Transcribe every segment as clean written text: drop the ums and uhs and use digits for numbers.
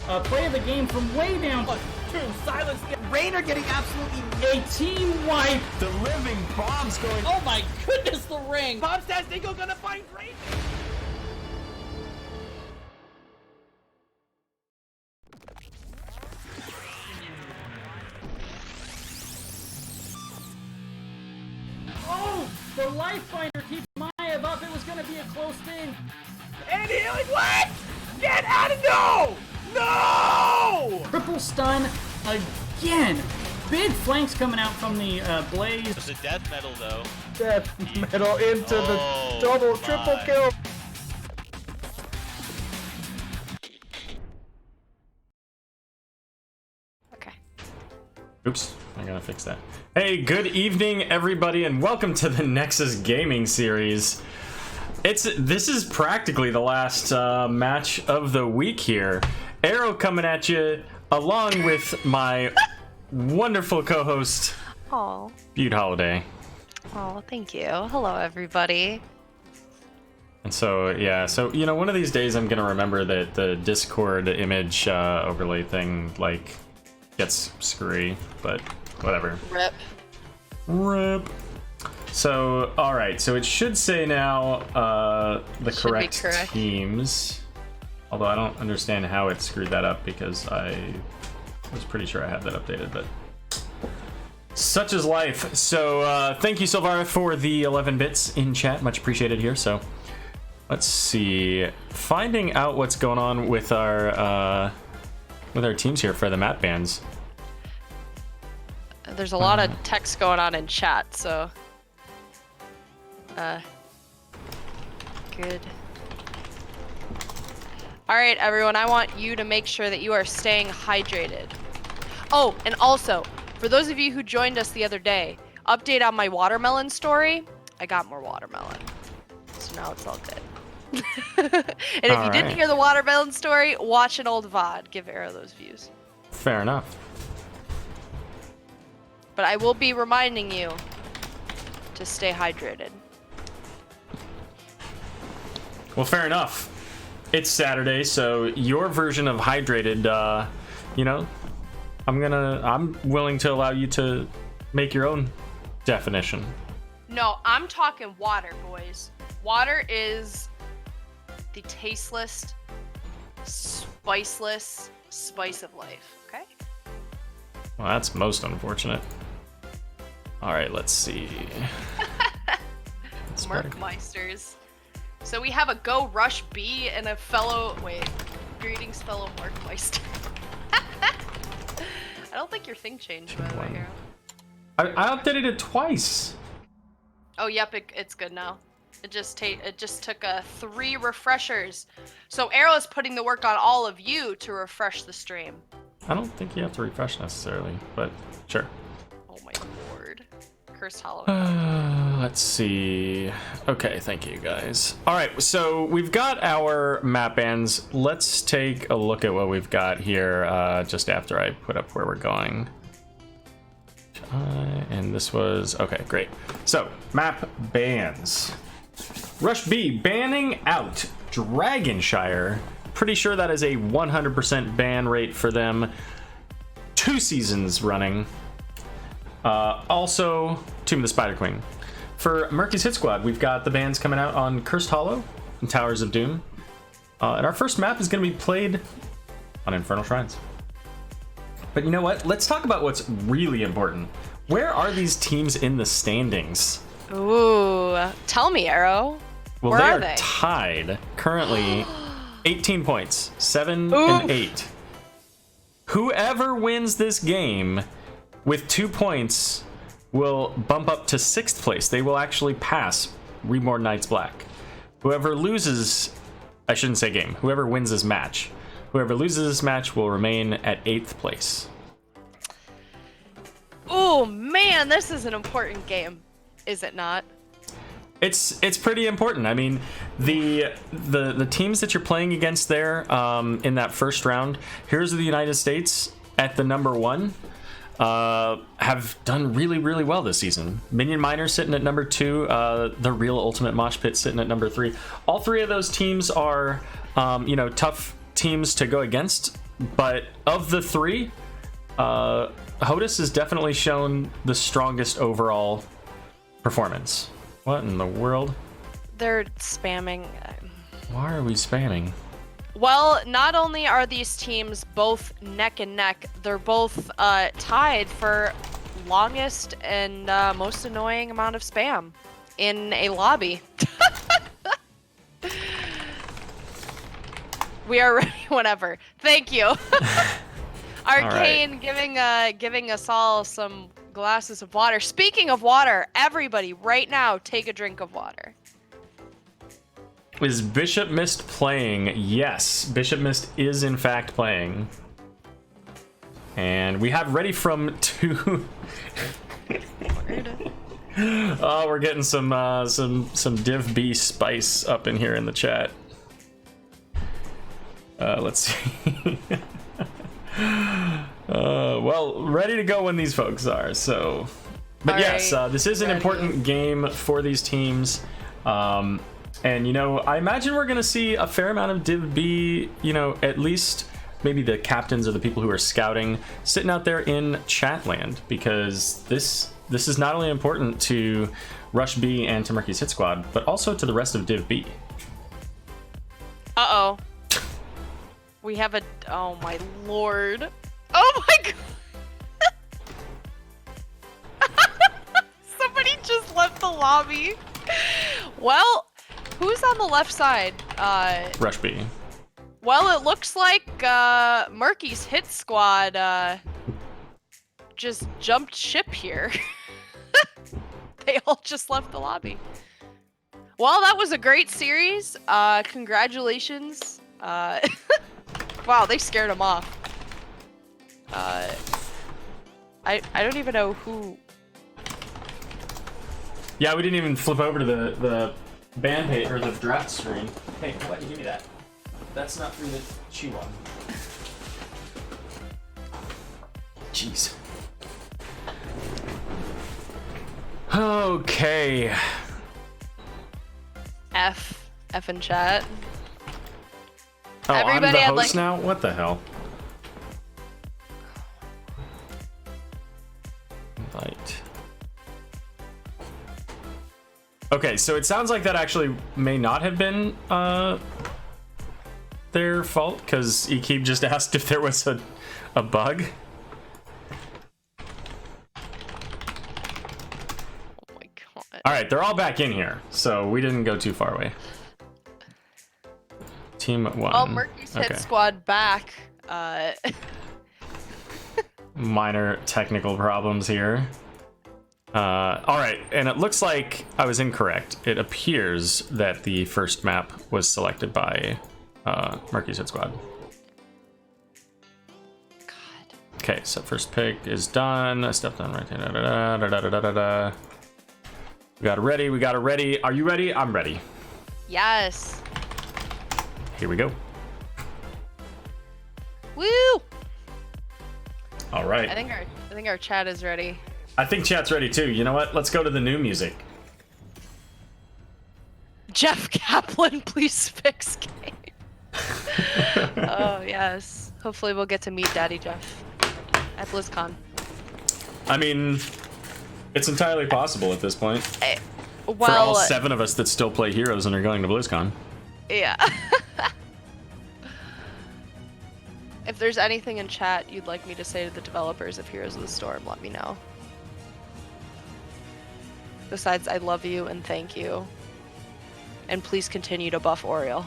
Play of the game from way down. True, silence. Rainer getting absolutely A team wipe. The living bomb's going. Oh my goodness, the ring. Bombstastic gonna find Rainer. Oh, the life finder keeps Maya up. It was gonna be a close thing. And healing, what? Get out of no! No! Triple stun again. Big flanks coming out from the Blaze. It's a death metal though. Death metal into Oh, the double, my. triple kill. Okay. Oops, I gotta fix that. Hey, good evening, everybody, and welcome to the Nexus Gaming Series. This is practically the last match of the week here. Aero coming at you, along with my wonderful co-host, Oh, BeautHoliday. oh, thank you. Hello, everybody. And so, yeah, so, you know, one of these days I'm gonna remember that the Discord image overlay thing, like, gets screwy, but whatever. Rip. RIP. So, alright, so it should say now the Should be correct correct. teams. Although I don't understand how it screwed that up because I was pretty sure I had that updated, but such is life. So, thank you, Silvara, for the 11 bits in chat. Much appreciated here. So, let's see. Finding out what's going on with our teams here for the map bans. There's a lot of text going on in chat, so. Good. Alright, everyone, I want you to make sure that you are staying hydrated. Oh, and also, for those of you who joined us the other day, update on my watermelon story. I got more watermelon. So now it's all good. And if you didn't Alright. hear the watermelon story, watch an old VOD. Give Aero those views. Fair enough. But I will be reminding you to stay hydrated. Well, fair enough. It's Saturday, so your version of hydrated, you know, I'm willing to allow you to make your own definition. No, I'm talking water, boys. Water is the tasteless, spiceless spice of life, okay? Well, that's most unfortunate. All right, let's see. Let's start. Merkmeisters. So we have a Go Rush B and a fellow, wait, greetings fellow Merkmeister. I don't think your thing changed, by the way, Hero. I updated it twice. Oh, yep, it's good now. It just took 3 refreshers. So Aero is putting the work on all of you to refresh the stream. I don't think you have to refresh necessarily, but sure. Oh my lord. Cursed Halloween. Let's see. Okay, thank you guys. All right, so we've got our map bans. Let's take a look at what we've got here just after I put up where we're going. And this was, okay, great. So, map bans. Rush B, banning out Dragonshire. Pretty sure that is a 100% ban rate for them. 2 seasons running. Also, Tomb of the Spider Queen. For Murky's Hit Squad, we've got the bans coming out on Cursed Hollow and Towers of Doom. And our first map is going to be played on Infernal Shrines. But you know what? Let's talk about what's really important. Where are these teams in the standings? Ooh, tell me, Aero. Well, Where they are are they? tied currently 18 points, 7 Oof. and 8. Whoever wins this game with 2 points will bump up to 6th place. They will actually pass Reborn Knights Black. Whoever loses, I shouldn't say game, whoever wins this match. Whoever loses this match will remain at 8th place. Oh man, this is an important game, is it not? It's pretty important. I mean, the teams that you're playing against there in that first round, Heroes of the United States at the number 1, have done really, really well this season. Minion Miner sitting at number 2, the Real Ultimate Mosh Pit sitting at number 3. All 3 of those teams are, you know, tough teams to go against But of the three, HOTUS has definitely shown the strongest overall performance. What in the world? They're spamming. Why are we spamming? Well, not only are these teams both neck and neck, they're both tied for longest and most annoying amount of spam in a lobby. We are ready whenever. Thank you. Arcane giving us all some glasses of water. Speaking of water, everybody right now take a drink of water. Is Bishop Mist playing? Yes, Bishop Mist is in fact playing. And we have ready from 2. Oh, we're getting some Div B spice up in here in the chat. Let's see. Well, ready to go when these folks are. So, but yes, this is an important game for these teams. And, you know, I imagine we're going to see a fair amount of Div B, you know, at least maybe the captains or the people who are scouting sitting out there in chat land, because this is not only important to Rush B and to Murky's Hit Squad, but also to the rest of Div B. Uh-oh. We have a... Oh, my lord. Oh, my god. Somebody just left the lobby. Well... Who's on the left side? Rush B. Well, it looks like Murky's Hit Squad just jumped ship here. They all just left the lobby. Well, that was a great series. Congratulations. Wow, they scared him off. I don't even know who. Yeah, we didn't even flip over to the band page or the draft screen. Hey, why don't you give me that? That's not through the chew one. Jeez. Okay. F in chat. Oh, Everybody I'm the had, host like... now? What the hell? Invite. Okay, so it sounds like that actually may not have been their fault, because Ekeb just asked if there was a bug. Oh my god. Alright, they're all back in here, so we didn't go too far away. Team 1. Well, Murky's Hit Squad back. Minor technical problems here. Alright, and it looks like I was incorrect. It appears that the first map was selected by Murky's Hit Squad. God. Okay, so first pick is done. I stepped on right there. We got it ready, we got it ready. Are you ready? I'm ready. Yes. Here we go. Woo! Alright. I think our chat is ready. I think chat's ready too. You know what? Let's go to the new music. Jeff Kaplan, please fix game. Oh, yes. Hopefully we'll get to meet Daddy Jeff at BlizzCon. I mean, it's entirely possible at this point. Well, for all 7 of us that still play Heroes and are going to BlizzCon. Yeah. If there's anything in chat you'd like me to say to the developers of Heroes of the Storm, let me know. Besides, I love you and thank you. And please continue to buff Oriole.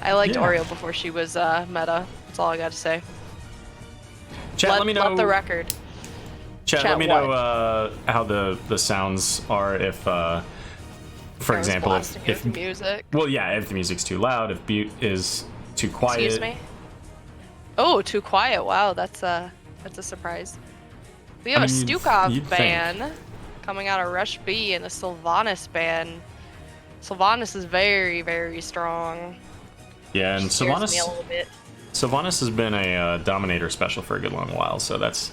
I liked Oriole before she was meta. That's all I got to say. Chat, let me know. Let the record. Chat, let me know how the sounds are if, for example, if music. Well, yeah, if the music's too loud, if Butte is too quiet. Excuse me. Oh, too quiet. Wow, that's a surprise. We have a Stukov ban coming out of Rush B and a Sylvanas ban. Sylvanas is very, very strong. Yeah, and Sylvanas. Me a little bit. Sylvanas has been a Dominator special for a good long while, so that's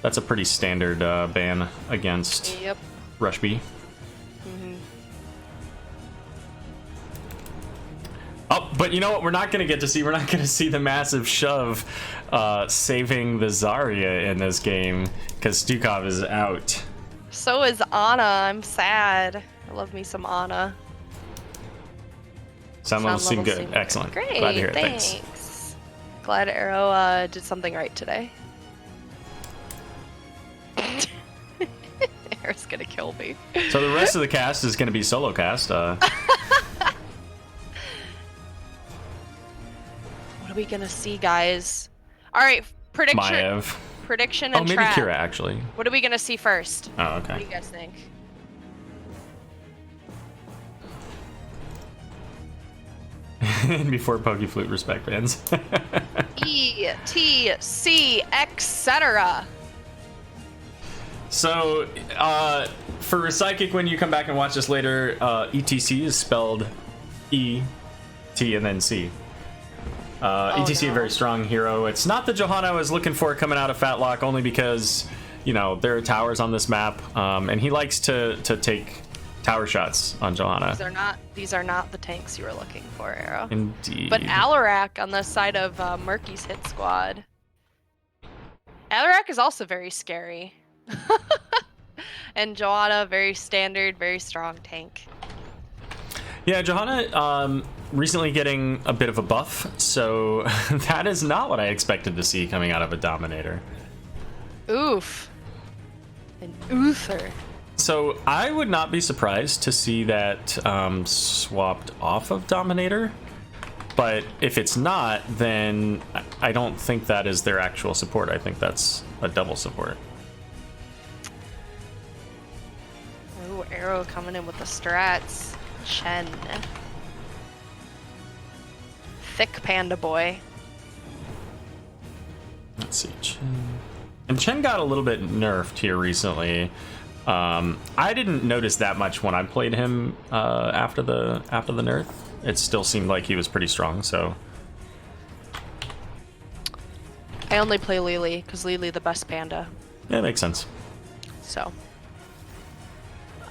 a pretty standard ban against Rush B. Oh, But you know what? We're not going to get to see. We're not going to see the massive shove saving the Zarya in this game because Stukov is out. So is Ana. I'm sad. I love me some Ana. Sound levels seem good. Excellent. Great. Glad to hear it. Thanks. Thanks. Glad Aero did something right today. Aero's gonna kill me. So the rest of the cast is going to be solo cast. What are we gonna see, guys? All right, prediction. Maev. Prediction Oh, and maybe trap. Kira actually. What are we gonna see first? Oh, What do okay. you guys think? Before Pokeflute respect bands. E, T, C, etc. So, for Psychic, when you come back and watch this later, ETC is spelled E, T, and then C. ETC, no. a very strong hero. It's not the Johanna I was looking for coming out of Fatlock, only because, you know, there are towers on this map, and he likes to take tower shots on Johanna. These are not the tanks you were looking for, Aero. Indeed. But Alarak on the side of Murky's hit squad. Alarak is also very scary. And Johanna, very standard, very strong tank. Yeah, Johanna recently getting a bit of a buff, so that is not what I expected to see coming out of a Dominator. Oof. An Uther. So I would not be surprised to see that swapped off of Dominator, but if it's not, then I don't think that is their actual support. I think that's a double support. Ooh, Aero coming in with the strats. Chen. Thick panda boy. Let's see, Chen. And Chen got a little bit nerfed here recently. I didn't notice that much when I played him after the nerf. It still seemed like he was pretty strong. So I only play Lily because Lily the best panda. yeah, it makes sense. So.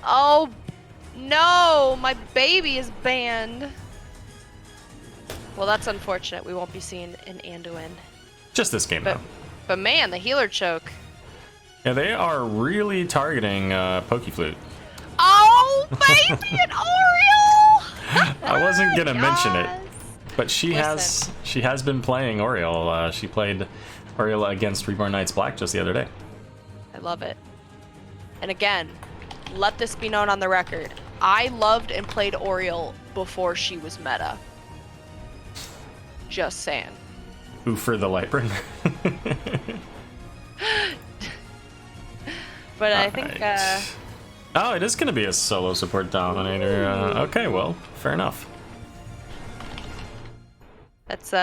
Oh no, my baby is banned. Well, that's unfortunate. We won't be seeing an Anduin. Just this game, though. But man, the healer choke. Yeah, they are really targeting Pokeflute. Oh, baby, an Oriole! I wasn't gonna mention it, Yes. but she has been playing Oriole. She played Oriole against Reborn Knights Black just the other day. I love it. And again, let this be known on the record. I loved and played Oriole before she was meta. Just saying. Ooh, for the Lightbringer. But I think Oh, it is going to be a solo support Dominator. Okay, well, fair enough. that's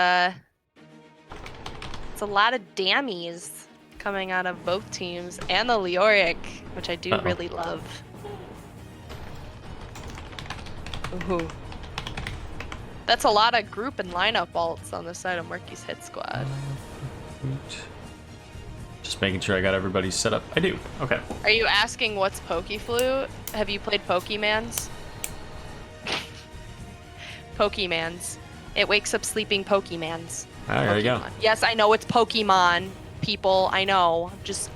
it's a lot of dammies coming out of both teams, and the Leoric, which I do really love. Ooh. That's a lot of group and lineup ults on the side of Murky's hit squad. Just making sure I got everybody set up. I do. Okay. Are you asking what's Pokeflute? Have you played Pokemans? Pokemans. It wakes up sleeping Pokemans. Ah, there you go. Pokemon. Yes, I know it's Pokemon, people. I know. I'm just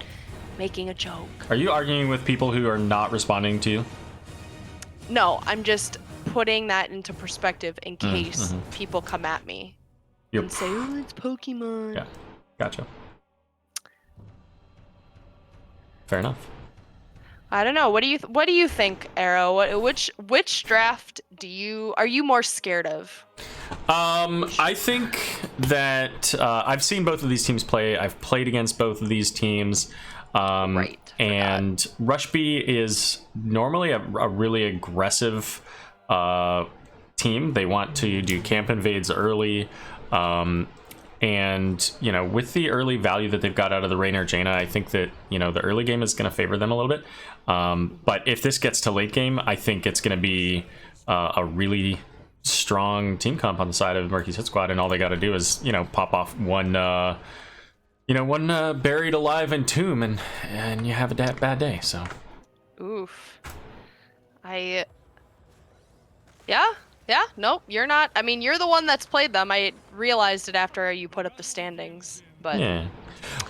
making a joke. Are you arguing with people who are not responding to you? No, I'm just putting that into perspective in case people come at me Yep. and say, "Oh, it's Pokemon." Yeah. Gotcha. Fair enough. I don't know. What do you think, Aero? Which draft are you more scared of? I think that I've seen both of these teams play. I've played against both of these teams. Right. And Rushby is normally a really aggressive team. They want to do camp invades early. And, you know, with the early value that they've got out of the Raynor Jaina, I think that, you know, the early game is going to favor them a little bit. But if this gets to late game, I think it's going to be a really strong team comp on the side of Murky's hit squad. And all they got to do is, you know, pop off one buried alive in tomb and you have a bad day. So, Oof. Yeah, Yeah, nope, you're not. I mean, you're the one that's played them. I realized it after you put up the standings, but... Yeah.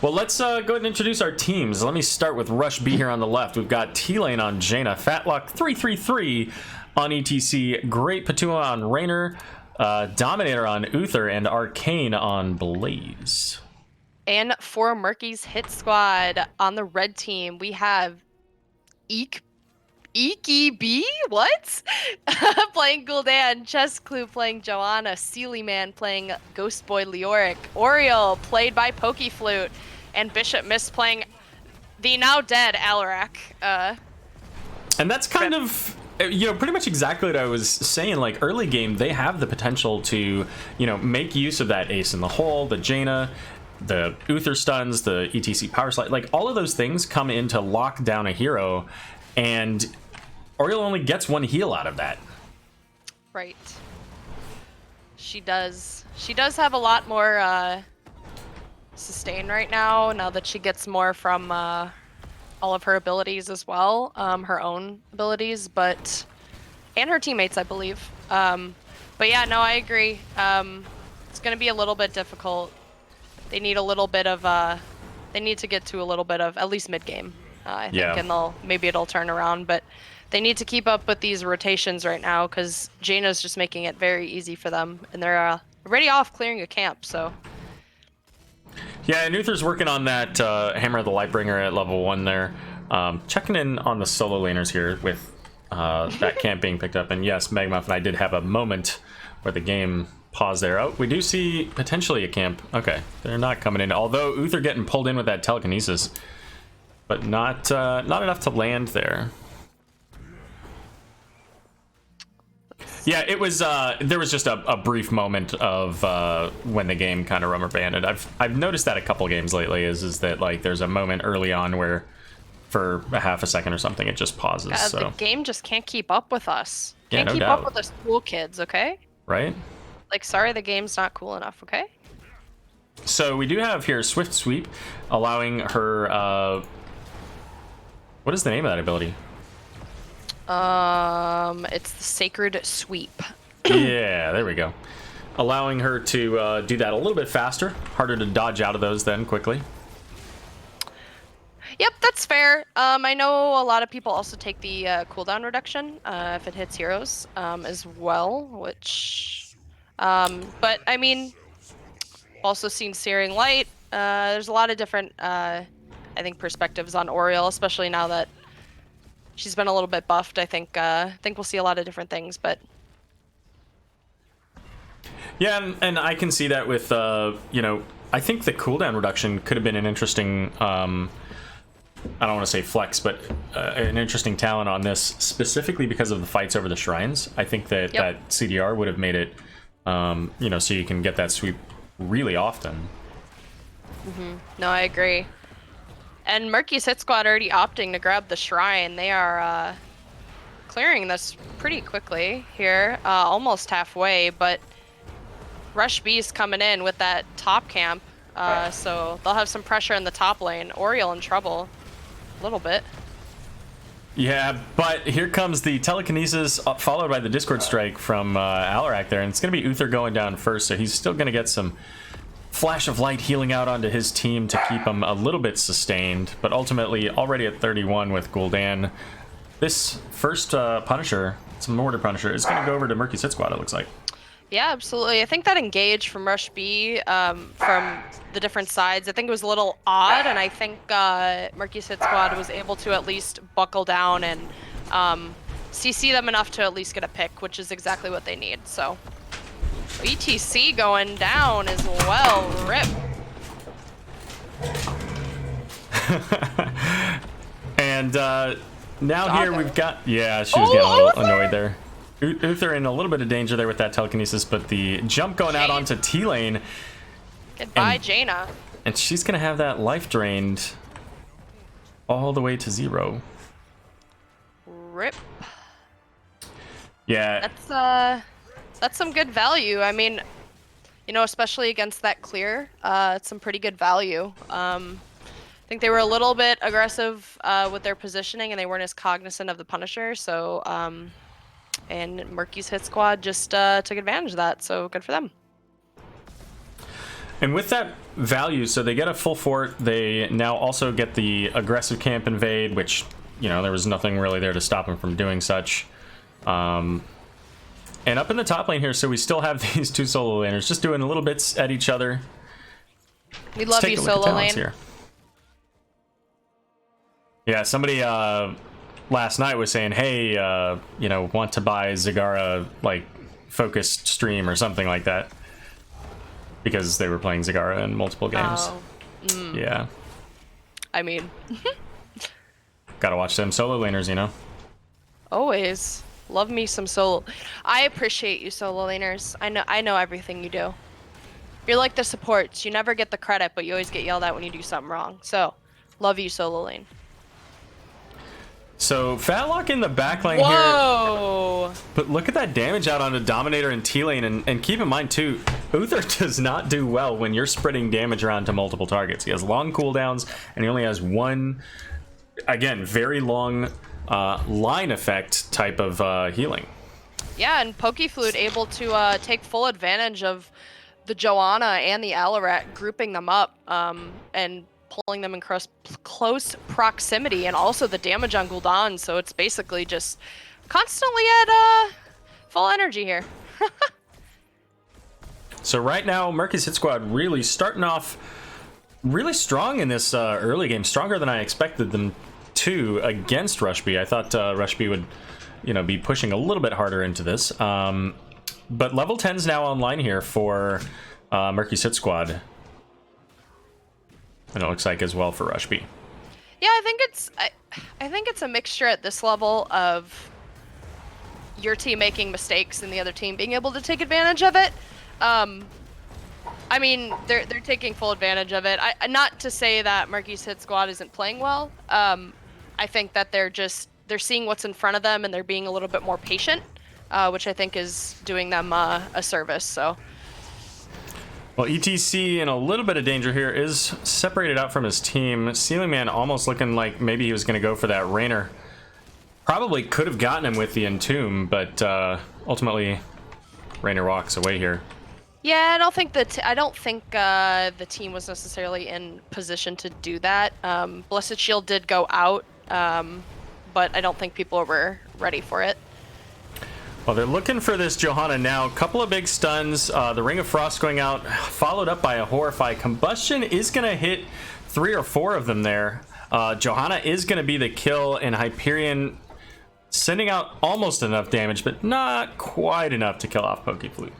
Well, let's go ahead and introduce our teams. Let me start with Rush B here on the left. We've got T-Lane on Jaina, Fatlock 333 on ETC, Great Patua on Raynor, Dominator on Uther, and Arcane on Blaze. And for Murky's hit squad on the red team, we have Eeky what? Playing Gul'dan, Chess Clue playing Joanna, Sealy Man playing Ghost Boy Leoric, Oriole played by Pokeflute, and Bishop Mist playing the now dead Alarak. And that's kind of, you know, pretty much exactly what I was saying. Like, early game, they have the potential to, you know, make use of that ace in the hole, the Jaina, the Uther stuns, the ETC power slide. Like, all of those things come in to lock down a hero, and Oriole only gets one heal out of that. Right. She does have a lot more sustain right now that she gets more from all of her abilities as well, her own abilities, and her teammates, I believe. But yeah, no, I agree. It's going to be a little bit difficult. They need a little bit of, they need to get to a little bit of, at least mid-game, I think, and maybe it'll turn around, but they need to keep up with these rotations right now, because Jaina's just making it very easy for them, and they're already off clearing a camp, so... Yeah, and Uther's working on that Hammer of the Lightbringer at level 1 there. Checking in on the solo laners here with that camp being picked up. And yes, Magmuff and I did have a moment where the game paused there. Oh, we do see potentially a camp. Okay, they're not coming in. Although Uther getting pulled in with that telekinesis, but not enough to land there. Yeah, it was. There was just a brief moment of when the game kind of rubber banded. I've noticed that a couple games lately. Is that like there's a moment early on where, for a half a second or something, it just pauses. God, so the game just can't keep up with us. Yeah, Can't no keep doubt. up with us cool kids, okay? Right. Like, sorry, the game's not cool enough, okay? So we do have here Swift Sweep, allowing her. What is the name of that ability? It's the Sacred Sweep. Yeah, there we go. Allowing her to do that a little bit faster, harder to dodge out of those then quickly. Yep, that's fair. I know a lot of people also take the cooldown reduction if it hits heroes as well, which... but, I mean, also seen Searing Light. There's a lot of different, I think, perspectives on Oriole, especially now that she's been a little bit buffed. I think we'll see a lot of different things, but... Yeah, and I can see that with, you know, I think the cooldown reduction could have been an interesting... I don't want to say flex, but an interesting talent on this, specifically because of the fights over the shrines. I think that that CDR would have made it, you know, so you can get that sweep really often. No, I agree. And Murky's hit squad already opting to grab the shrine. They are clearing this pretty quickly here, almost halfway, but Rush B's coming in with that top camp, so they'll have some pressure in the top lane. Oriole in trouble. A little bit. Yeah, but here comes the telekinesis followed by the Discord strike from Alarak there, and it's going to be Uther going down first, so he's still going to get some flash of light healing out onto his team to keep him a little bit sustained, but ultimately already at 31 with Gul'dan. This first Punisher, some Mortar Punisher, is going to go over to Murky's hit squad, it looks like. Yeah, absolutely. I think that engage from Rush B, from the different sides, I think it was a little odd, and I think Murky's hit squad was able to at least buckle down and CC them enough to at least get a pick, which is exactly what they need. So ETC going down as well. Rip. And now Doggo. here we've got... Yeah, she was getting a little annoyed there. Uther in a little bit of danger there with that telekinesis, but the jump going out onto T-Lane. Goodbye, Jaina. And she's going to have that life drained all the way to 0. Rip. Yeah. That's some good value. I mean, you know, especially against that clear, it's some pretty good value. I think they were a little bit aggressive with their positioning, and they weren't as cognizant of the Punisher, so... And Murky's hit squad just took advantage of that, so good for them. And with that value, so they get a full fort. They now also get the aggressive camp invade, which, you know, there was nothing really there to stop them from doing such. And up in the top lane here, so we still have these two solo laners just doing little bits at each other. We love you, solo lane. Here. Yeah, somebody last night was saying, hey, you know, want to buy Zagara, like, focused stream or something like that. Because they were playing Zagara in multiple games. Oh. Yeah. I mean... Gotta watch them solo laners, you know? Always. Love me some solo. I appreciate you, solo laners. I know everything you do. You're like the supports. You never get the credit, but you always get yelled at when you do something wrong. So, love you, solo lane. So, Fatlock in the back lane Whoa! here. But look at that damage out onto Dominator and T-Lane. And keep in mind, too, Uther does not do well when you're spreading damage around to multiple targets. He has long cooldowns, and he only has one, again, very long line effect type of healing. Yeah, and Pokeflute able to take full advantage of the Joanna and the Alaret, grouping them up and pulling them in close proximity, and also the damage on Gul'dan, so it's basically just constantly at full energy here. So right now, Murky's hit squad really starting off really strong in this early game, stronger than I expected them to against Rush B. I thought Rush B would, you know, be pushing a little bit harder into this. But level 10's now online here for Murky's hit squad. And it looks like as well for Rush B. Yeah, I think it's a mixture at this level of your team making mistakes and the other team being able to take advantage of it. I mean, they're taking full advantage of it. Not to say that Murky's hit squad isn't playing well. I think that they're seeing what's in front of them and they're being a little bit more patient, which I think is doing them a service. So. Well, ETC in a little bit of danger here, is separated out from his team. Ceiling Man almost looking like maybe he was going to go for that Rainer. Probably could have gotten him with the Entomb, but ultimately Rainer walks away here. Yeah, I don't think the team was necessarily in position to do that. Blessed Shield did go out, but I don't think people were ready for it. Well, they're looking for this Johanna now. A couple of big stuns. The Ring of Frost going out, followed up by a Horrify. Combustion is going to hit 3 or 4 of them there. Johanna is going to be the kill, and Hyperion sending out almost enough damage, but not quite enough to kill off Pokeflute.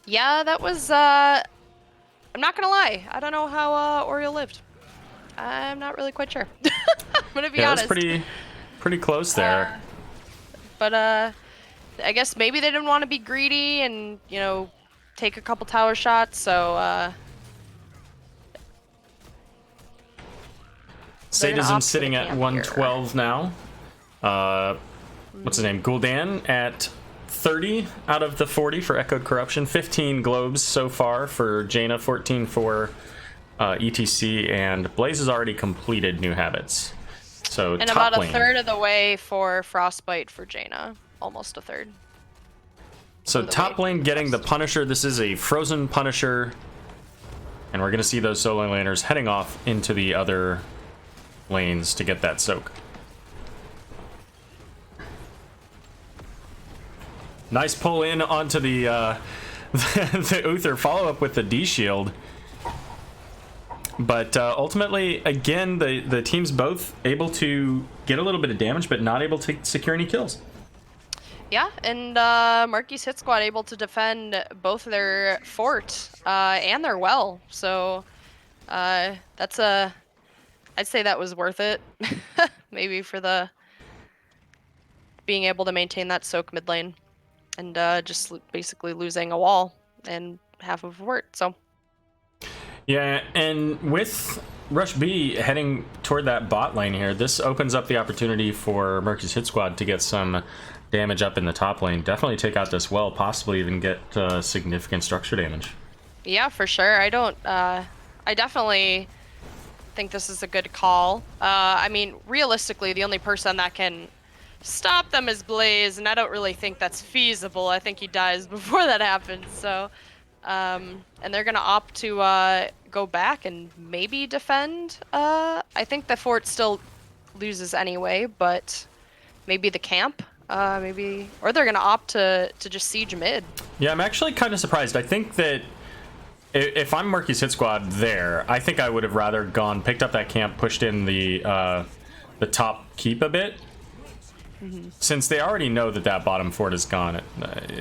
Yeah, that was... I'm not going to lie. I don't know how Oriole lived. I'm not really quite sure. I'm going to be honest. That's pretty close there. But I guess maybe they didn't want to be greedy and, you know, take a couple tower shots, so Sadism sitting at 112 here. Now. What's his name? Gul'dan at 30 out of the 40 for Echoed Corruption. 15 globes so far for Jaina, 14 for ETC, and Blaze has already completed New Habits. So and top about lane. A third of the way for Frostbite for Jaina. Almost a third. So top lane getting the Punisher. This is a frozen Punisher. And we're going to see those solo laners heading off into the other lanes to get that soak. Nice pull in onto the the Uther. Follow up with the D shield. But ultimately, again, the team's both able to get a little bit of damage, but not able to secure any kills. Yeah, and Murky's hit squad able to defend both their fort and their well. So that's I'd say that was worth it. Maybe for the being able to maintain that soak mid lane and just basically losing a wall and half of a fort. So. Yeah, and with Rush B heading toward that bot lane here, this opens up the opportunity for Murky's hit squad to get some damage up in the top lane. Definitely take out this well, possibly even get significant structure damage. Yeah, for sure. I definitely think this is a good call. I mean, realistically, the only person that can stop them as Blaze, and I don't really think that's feasible. I think he dies before that happens. So, and they're gonna opt to go back and maybe defend. I think the fort still loses anyway, but maybe the camp. Maybe, or they're gonna opt to just siege mid. Yeah, I'm actually kind of surprised. I think that if I'm Murky's hit squad there, I think I would have rather picked up that camp, pushed in the top keep a bit. Since they already know that bottom fort is gone,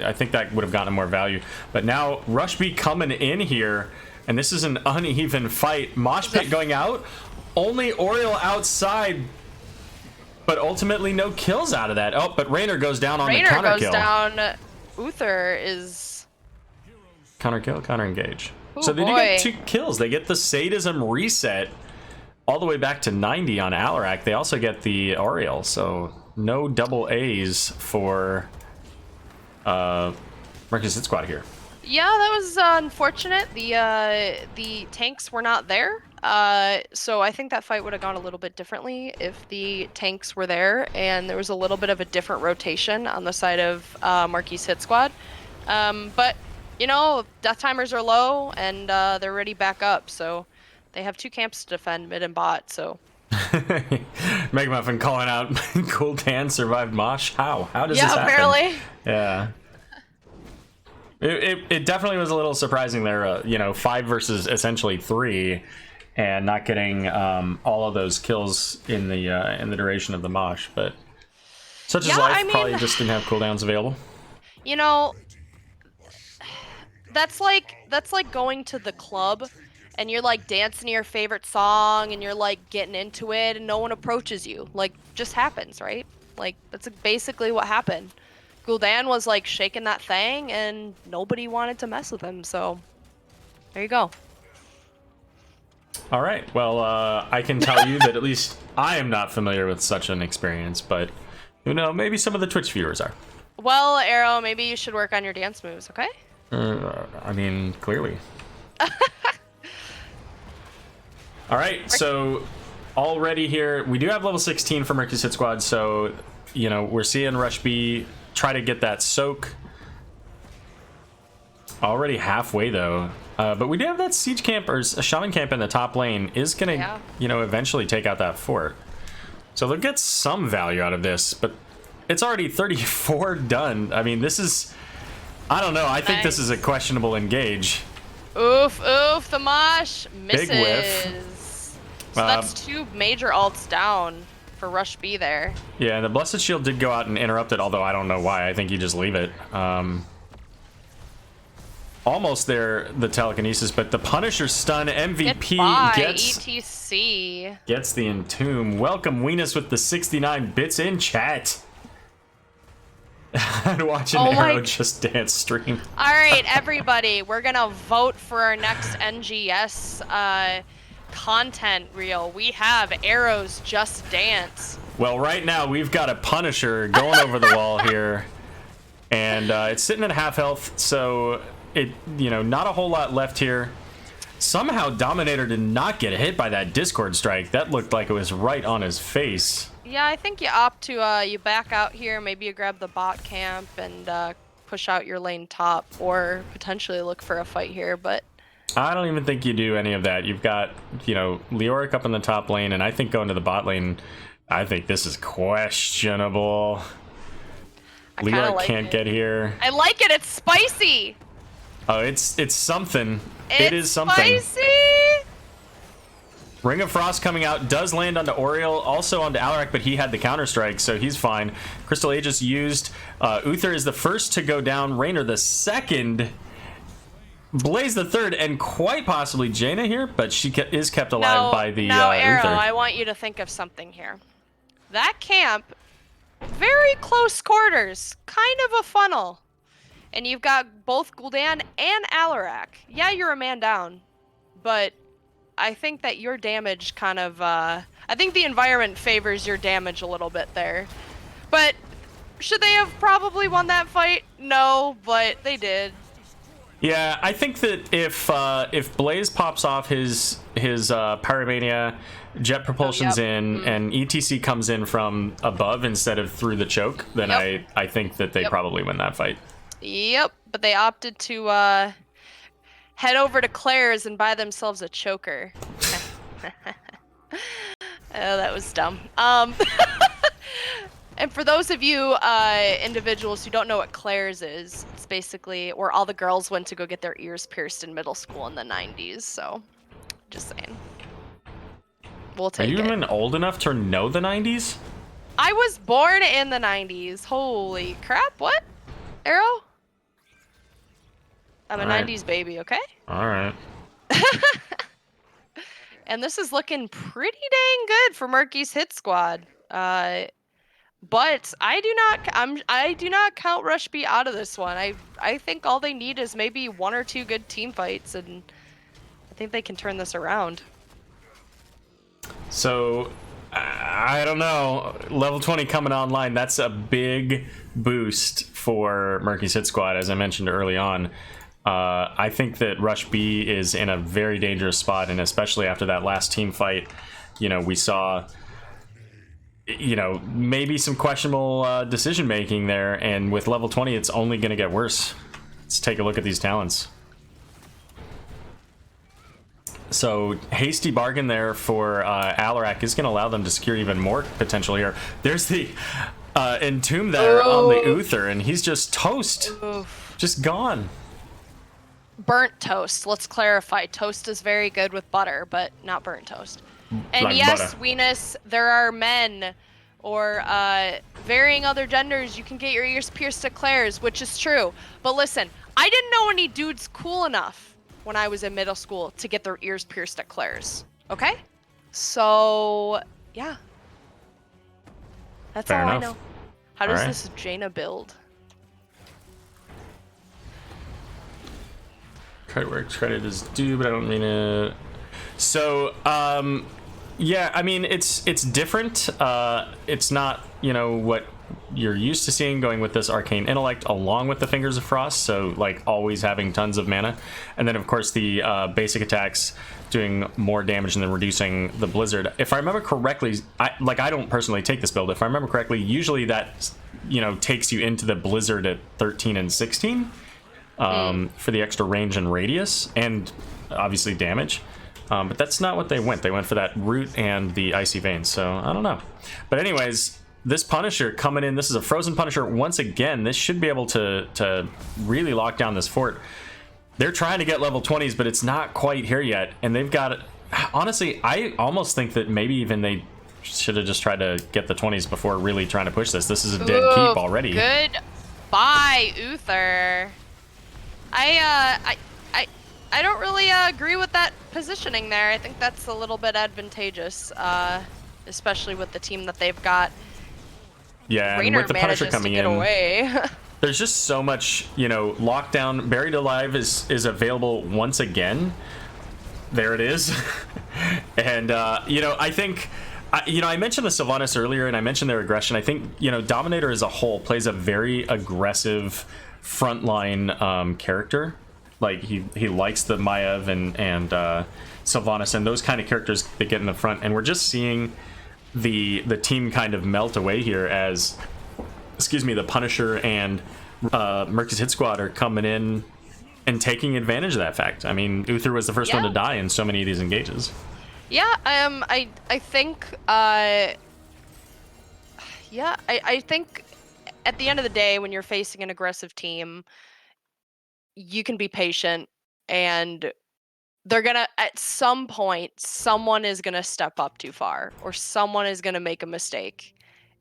I think that would have gotten more value. But now Rush B coming in here, and this is an uneven fight. Mosh pit going out, only Oriole outside, but ultimately no kills out of that. Oh, but Raynor goes down on the counter goes kill. Down. Uther is Counter kill, counter engage. Ooh, so they do boy. get 2 kills. They get the sadism reset all the way back to 90 on Alarak. They also get the Oriole, so no double A's for Murky's hit squad here. Yeah, that was unfortunate. The tanks were not there. So I think that fight would have gone a little bit differently if the tanks were there and there was a little bit of a different rotation on the side of Murky's hit squad. But you know, death timers are low and they're ready back up. So they have 2 camps to defend, mid and bot. So. Megamuffin calling out Cool Dan survived Mosh. How does this happen? Apparently. Yeah. It definitely was a little surprising there, you know, 5 versus essentially 3, and not getting all of those kills in the duration of the mosh. But such is life. Probably just didn't have cooldowns available. You know, that's like going to the club, and you're like dancing to your favorite song, and you're like getting into it, and no one approaches you. Like, just happens, right? Like, that's basically what happened. Gul'dan was like shaking that thing and nobody wanted to mess with him, so there you go. All right, well, I can tell you that at least I am not familiar with such an experience, but you know, maybe some of the Twitch viewers are. Well, Aero, maybe you should work on your dance moves, okay? I mean, clearly. All right, so already here, we do have level 16 for Murky's hit squad, so you know, we're seeing Rush B try to get that soak. Already halfway though, but we do have that siege camp or a shaman camp in the top lane is gonna, you know, eventually take out that fort. So they'll get some value out of this, but it's already 34 done. I mean, this is, I don't know. I think this is a questionable engage. Oof, the mosh misses. Big whiff. So that's 2 major ults down for Rush B there. Yeah, the Blessed Shield did go out and interrupt it, although I don't know why. I think you just leave it. Almost there, the telekinesis, but the Punisher stun MVP gets the entomb. Welcome Weenus with the 69 bits in chat. And watching Aero just dance stream. All right, everybody, we're gonna vote for our next NGS content reel. We have Aero's Just Dance. Well, right now we've got a Punisher going over the wall here, and it's sitting at half health, so it, you know, not a whole lot left here. Somehow Dominator did not get hit by that Discord strike. That looked like it was right on his face. Yeah, I think you opt to you back out here. Maybe you grab the bot camp and push out your lane top, or potentially look for a fight here, but I don't even think you do any of that. You've got, you know, Leoric up in the top lane, and I think going to the bot lane, I think this is questionable. Leoric can't get here. I like it. It's spicy. Oh, it's something. It is something. Spicy. Ring of Frost coming out does land onto Oriole, also onto Alarak, but he had the counter strike, so he's fine. Crystal Aegis used. Uther is the first to go down. Raynor the second. Blaze the third, and quite possibly Jaina here, but she is kept alive by the Aero, Uther. I want you to think of something here. That camp, very close quarters, kind of a funnel. And you've got both Gul'dan and Alarak. Yeah, you're a man down, but I think that your damage kind of, I think the environment favors your damage a little bit there. But should they have probably won that fight? No, but they did. Yeah, I think that if Blaze pops off his Pyromania, Jet Propulsion's in, and ETC comes in from above instead of through the choke, then I think that they probably win that fight. Yep, but they opted to head over to Claire's and buy themselves a choker. Oh, that was dumb. And for those of you individuals who don't know what Claire's is, it's basically where all the girls went to go get their ears pierced in middle school in the 90s, so just saying. We'll take it. Are you even old enough to know the 90s? I was born in the 90s. Holy crap, what? Aero? I'm a 90s baby, okay? Alright. And this is looking pretty dang good for Murky's hit squad. But I do not count Rush B out of this one. I think all they need is maybe 1 or 2 good team fights, and I think they can turn this around. So I don't know. Level 20 coming online. That's a big boost for Murky's hit squad, as I mentioned early on. I think that Rush B is in a very dangerous spot, and especially after that last team fight, we saw, maybe some questionable decision making there, and with level 20, it's only going to get worse. Let's take a look at these talents. So hasty bargain there for Alarak is going to allow them to secure even more potential here. There's the Entomb there on the Uther, and he's just toast. Oof. Just gone. Burnt toast. Let's clarify. Toast is very good with butter, but not burnt toast. And Like yes, butter. Weenus, there are men or varying other genders. You can get your ears pierced at Claire's, which is true. But listen, I didn't know any dudes cool enough when I was in middle school to get their ears pierced at Claire's. Okay? So, yeah. That's Fair all enough. I know. How does All right. this Jaina build? Credit where credit is due, but I don't mean it. So, yeah, I mean, it's different. It's not, what you're used to seeing, going with this Arcane Intellect along with the Fingers of Frost, so, like, always having tons of mana. And then, of course, the basic attacks doing more damage and then reducing the Blizzard. If I remember correctly, I don't personally take this build. If I remember correctly, usually that, takes you into the Blizzard at 13 and 16 for the extra range and radius, and obviously damage. But that's not what they went. They went for that root and the icy veins. So I don't know. But anyways, this Punisher coming in. This is a frozen Punisher once again. This should be able to really lock down this fort. They're trying to get level 20s, but it's not quite here yet. And they've got, honestly, I almost think that maybe even they should have just tried to get the 20s before really trying to push this. This is a dead keep already. Goodbye, Uther. I don't really agree with that positioning there. I think that's a little bit advantageous, especially with the team that they've got. Yeah, Rainer and with the Punisher manages coming to get in, away. there's just so much, lockdown. Buried Alive is available once again. There it is. And, I think, I mentioned the Sylvanas earlier, and I mentioned their aggression. I think, Dominator as a whole plays a very aggressive frontline character. Like, he likes the Maiev and Sylvanas and those kind of characters that get in the front. And we're just seeing the team kind of melt away here as, the Punisher and Murky's hit squad are coming in and taking advantage of that fact. I mean, Uther was the first one to die in so many of these engages. Yeah, I think, I think at the end of the day, when you're facing an aggressive team, you can be patient, and they're gonna, at some point, someone is gonna step up too far, or someone is gonna make a mistake,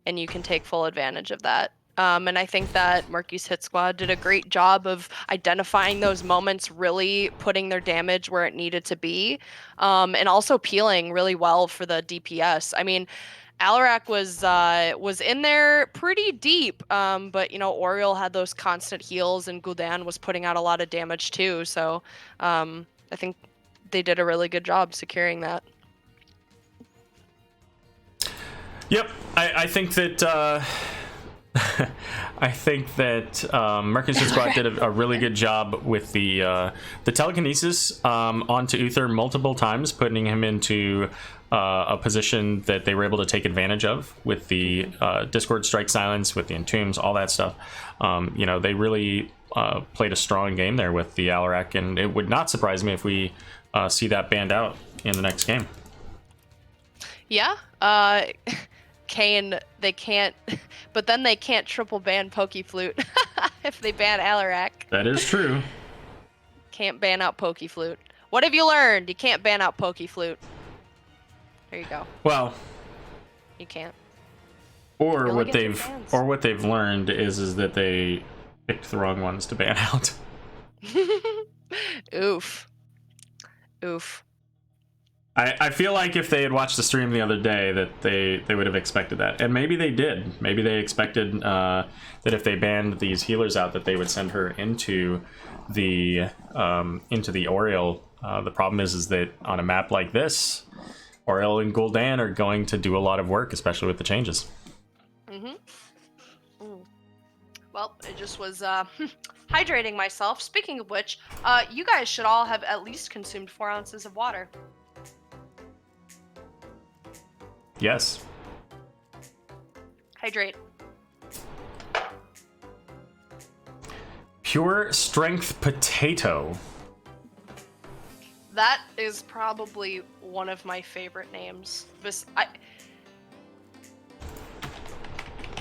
and you can take full advantage of that. And I think that Murky's hit squad did a great job of identifying those moments, really putting their damage where it needed to be, and also peeling really well for the DPS. I mean, Alarak was in there pretty deep, but Oriole had those constant heals, and Gul'dan was putting out a lot of damage too. So I think they did a really good job securing that. Yep, I think that I think that Murky's Squad did a really good job with the telekinesis onto Uther multiple times, putting him into a position that they were able to take advantage of with the Discord Strike Silence, with the Entombs, all that stuff. You know, they really played a strong game there with the Alarak, and it would not surprise me if we see that banned out in the next game. Yeah. Kane, they can't, but then they can't triple ban Pokeflute if they ban Alarak. That is true. Can't ban out Pokeflute. What have you learned? You can't ban out Pokeflute. There you go. Well, you can't. Or You'll what get some what they've learned is that they picked the wrong ones to ban out. Oof. Oof. I feel like if they had watched the stream the other day that they would have expected that, and maybe they did. Maybe they expected that if they banned these healers out, that they would send her into the Oriole. The problem is that on a map like this, Oriole and Gul'dan are going to do a lot of work, especially with the changes. Well, it just was hydrating myself. Speaking of which, you guys should all have at least consumed 4 ounces of water. Yes. Hydrate. Pure Strength Potato. That is probably one of my favorite names. I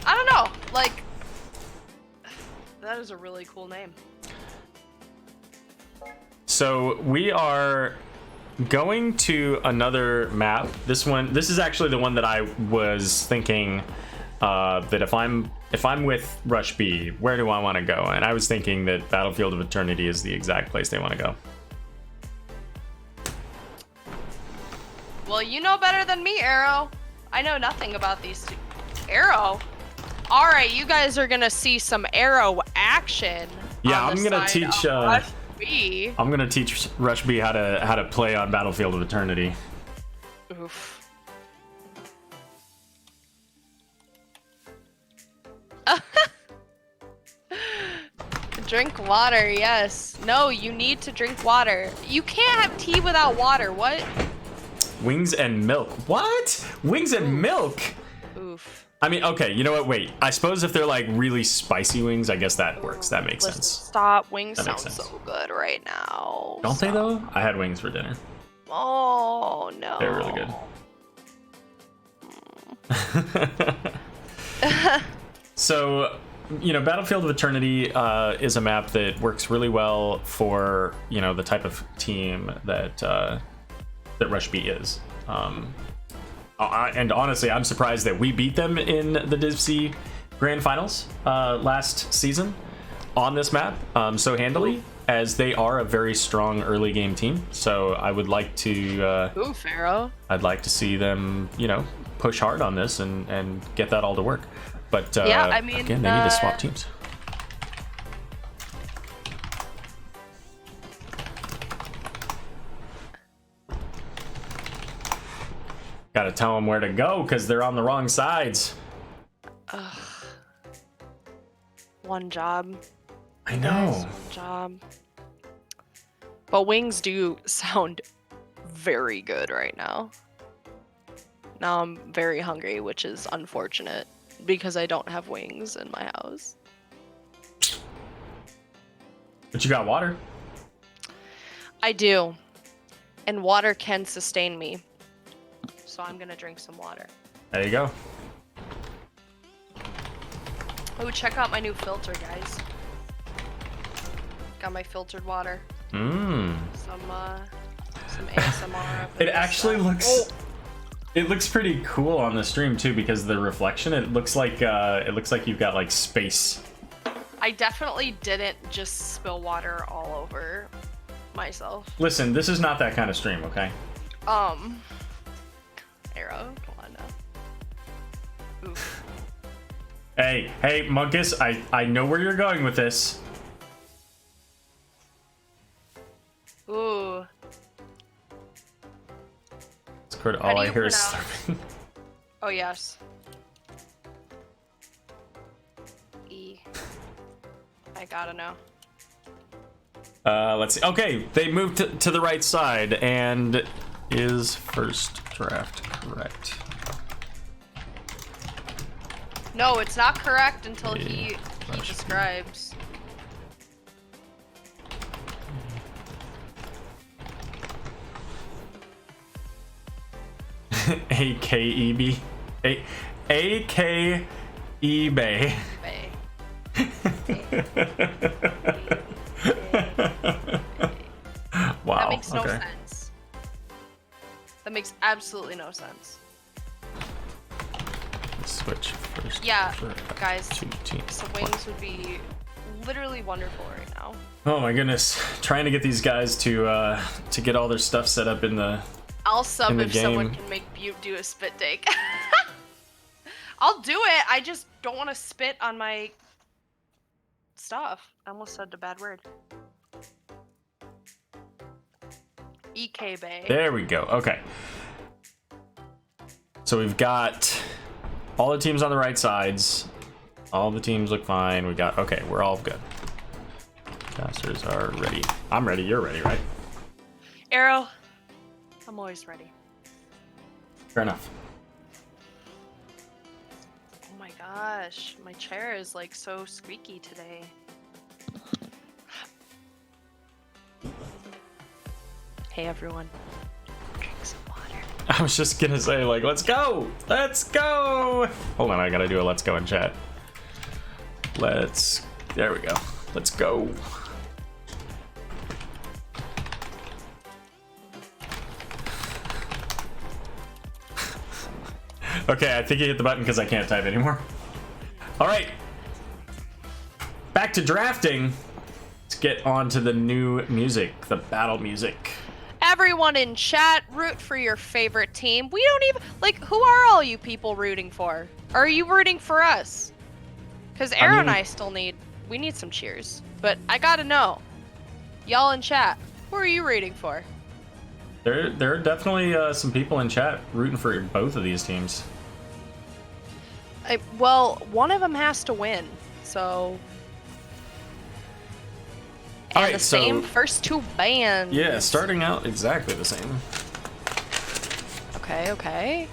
don't know, like, that is a really cool name. So we are going to another map. This is actually the one that I was thinking that if I'm with Rush B, where do I want to go? And I was thinking that Battlefield of Eternity is the exact place they want to go. Well, you know better than me, Aero. I know nothing about these two. Aero? Alright, you guys are gonna see some Aero action. Yeah, I'm gonna teach Rush B. I'm gonna teach Rush B how to play on Battlefield of Eternity. Oof. Drink water, yes. No, you need to drink water. You can't have tea without water. What? Wings and milk. What? Wings and milk? Oof. I mean, okay, you know what? Wait. I suppose if they're like really spicy wings, I guess that works. That makes sense. Stop. Wings That sound makes sense. so good right now. Don't they though? I had wings for dinner. Oh, no. They're really good. So, you know, Battlefield of Eternity is a map that works really well for, you know, the type of team that that Rush B is. And honestly, I'm surprised that we beat them in the DivC Grand Finals last season on this map so handily, as they are a very strong early game team. So I would like to Ooh, Pharaoh. I'd like to see them, you know, push hard on this and get that all to work. But Yeah, I mean, again, they need to swap teams. Gotta tell them where to go because they're on the wrong sides. Ugh. One job. I know. Guys, one job. But wings do sound very good right now. Now I'm very hungry, which is unfortunate because I don't have wings in my house. But you got water. I do. And water can sustain me. So I'm gonna drink some water. There you go. Oh, check out my new filter, guys. Got my filtered water. Mmm. Some ASMR. It actually looks. Oh. It looks pretty cool on the stream too because of the reflection. It looks like you've got like space. I definitely didn't just spill water all over myself. Listen, this is not that kind of stream, okay? Aero, come on now. Oof. Hey, Munkus, I know where you're going with this. Ooh. It's good. How All do I you hear is pronounce- slurping. Oh, yes. gotta know. Let's see. Okay, they moved to the right side, and is first draft correct? No, it's not correct until he describes. A-K-E-B. A-K-E-Bay. Wow. That makes no okay. sense. That makes absolutely no sense. Let's switch first. Yeah, for guys, two teams. some wings would be literally wonderful right now. Oh my goodness. Trying to get these guys to get all their stuff set up in the I'll sub in the if someone game. can make Butte do a spit take. I'll do it. I just don't want to spit on my stuff. I almost said a bad word. EK Bay. There we go. Okay. So we've got all the teams on the right sides. All the teams look fine. We got, okay, we're all good. Casters are ready. I'm ready. You're ready, right? Aero. I'm always ready. Fair enough. Oh my gosh. My chair is like so squeaky today. Hey everyone. Drink some water. I was just gonna say, like, let's go! Let's go! Hold on, I gotta do a let's go in chat. There we go. Let's go. Okay, I think you hit the button because I can't type anymore. All right. Back to drafting. Let's get on to the new music, the battle music. Everyone in chat, root for your favorite team. We don't even, like, who are all you people rooting for? Are you rooting for us? Because Aero and I still we need some cheers. But I gotta know. Y'all in chat, who are you rooting for? There are definitely some people in chat rooting for both of these teams. Well, one of them has to win, so... And All right, the so- same first two bands. Yeah, starting out exactly the same. Okay, okay.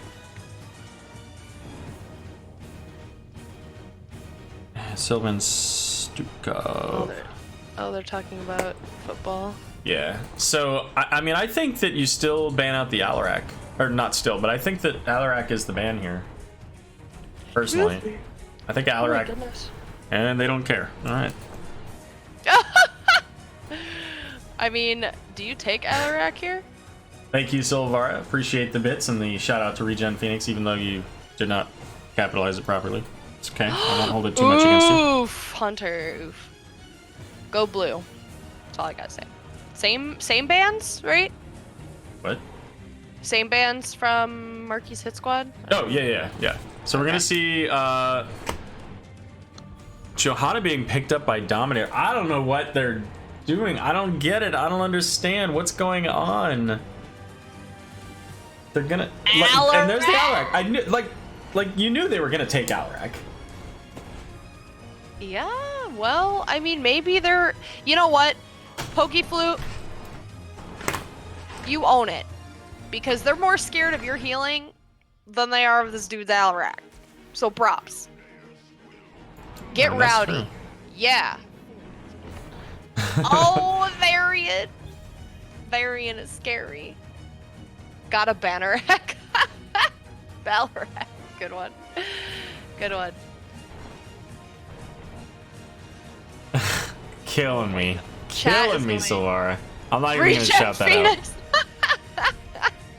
Sylvan Stuco. They're talking about football. Yeah. So, I mean, I think that you still ban out the Alarak. Or not still, but I think that Alarak is the ban here. Personally. Really? I think Oh my Alarak... goodness. and they don't care. Alright. I mean, do you take Alarak here? Thank you, Silvara. Appreciate the bits and the shout out to Regen Phoenix, even though you did not capitalize it properly. It's okay. I won't hold it too much against you. Oof, Hunter. Oof. Go blue. That's all I gotta say. Same bands, right? What? Same bands from Murky's Hit Squad? Oh, yeah. So we're gonna see Johanna being picked up by Dominator. I don't know what they're doing. I don't get it. I don't understand what's going on. They're gonna and there's the Alarak. I knew like you knew they were gonna take Alarak. Yeah, well, I mean, maybe they're... You know what? Pokeflute, you own it. Because they're more scared of your healing than they are of this dude's Alarak. So props. Get Oh, that's rowdy. true. Yeah. Oh, Varian. Varian is scary. Got a Bannerack. Balrack. Good one. Good one. Killing me. Chat Killing is me, going- Silvara. I'm not even gonna Regen shout that Phoenix.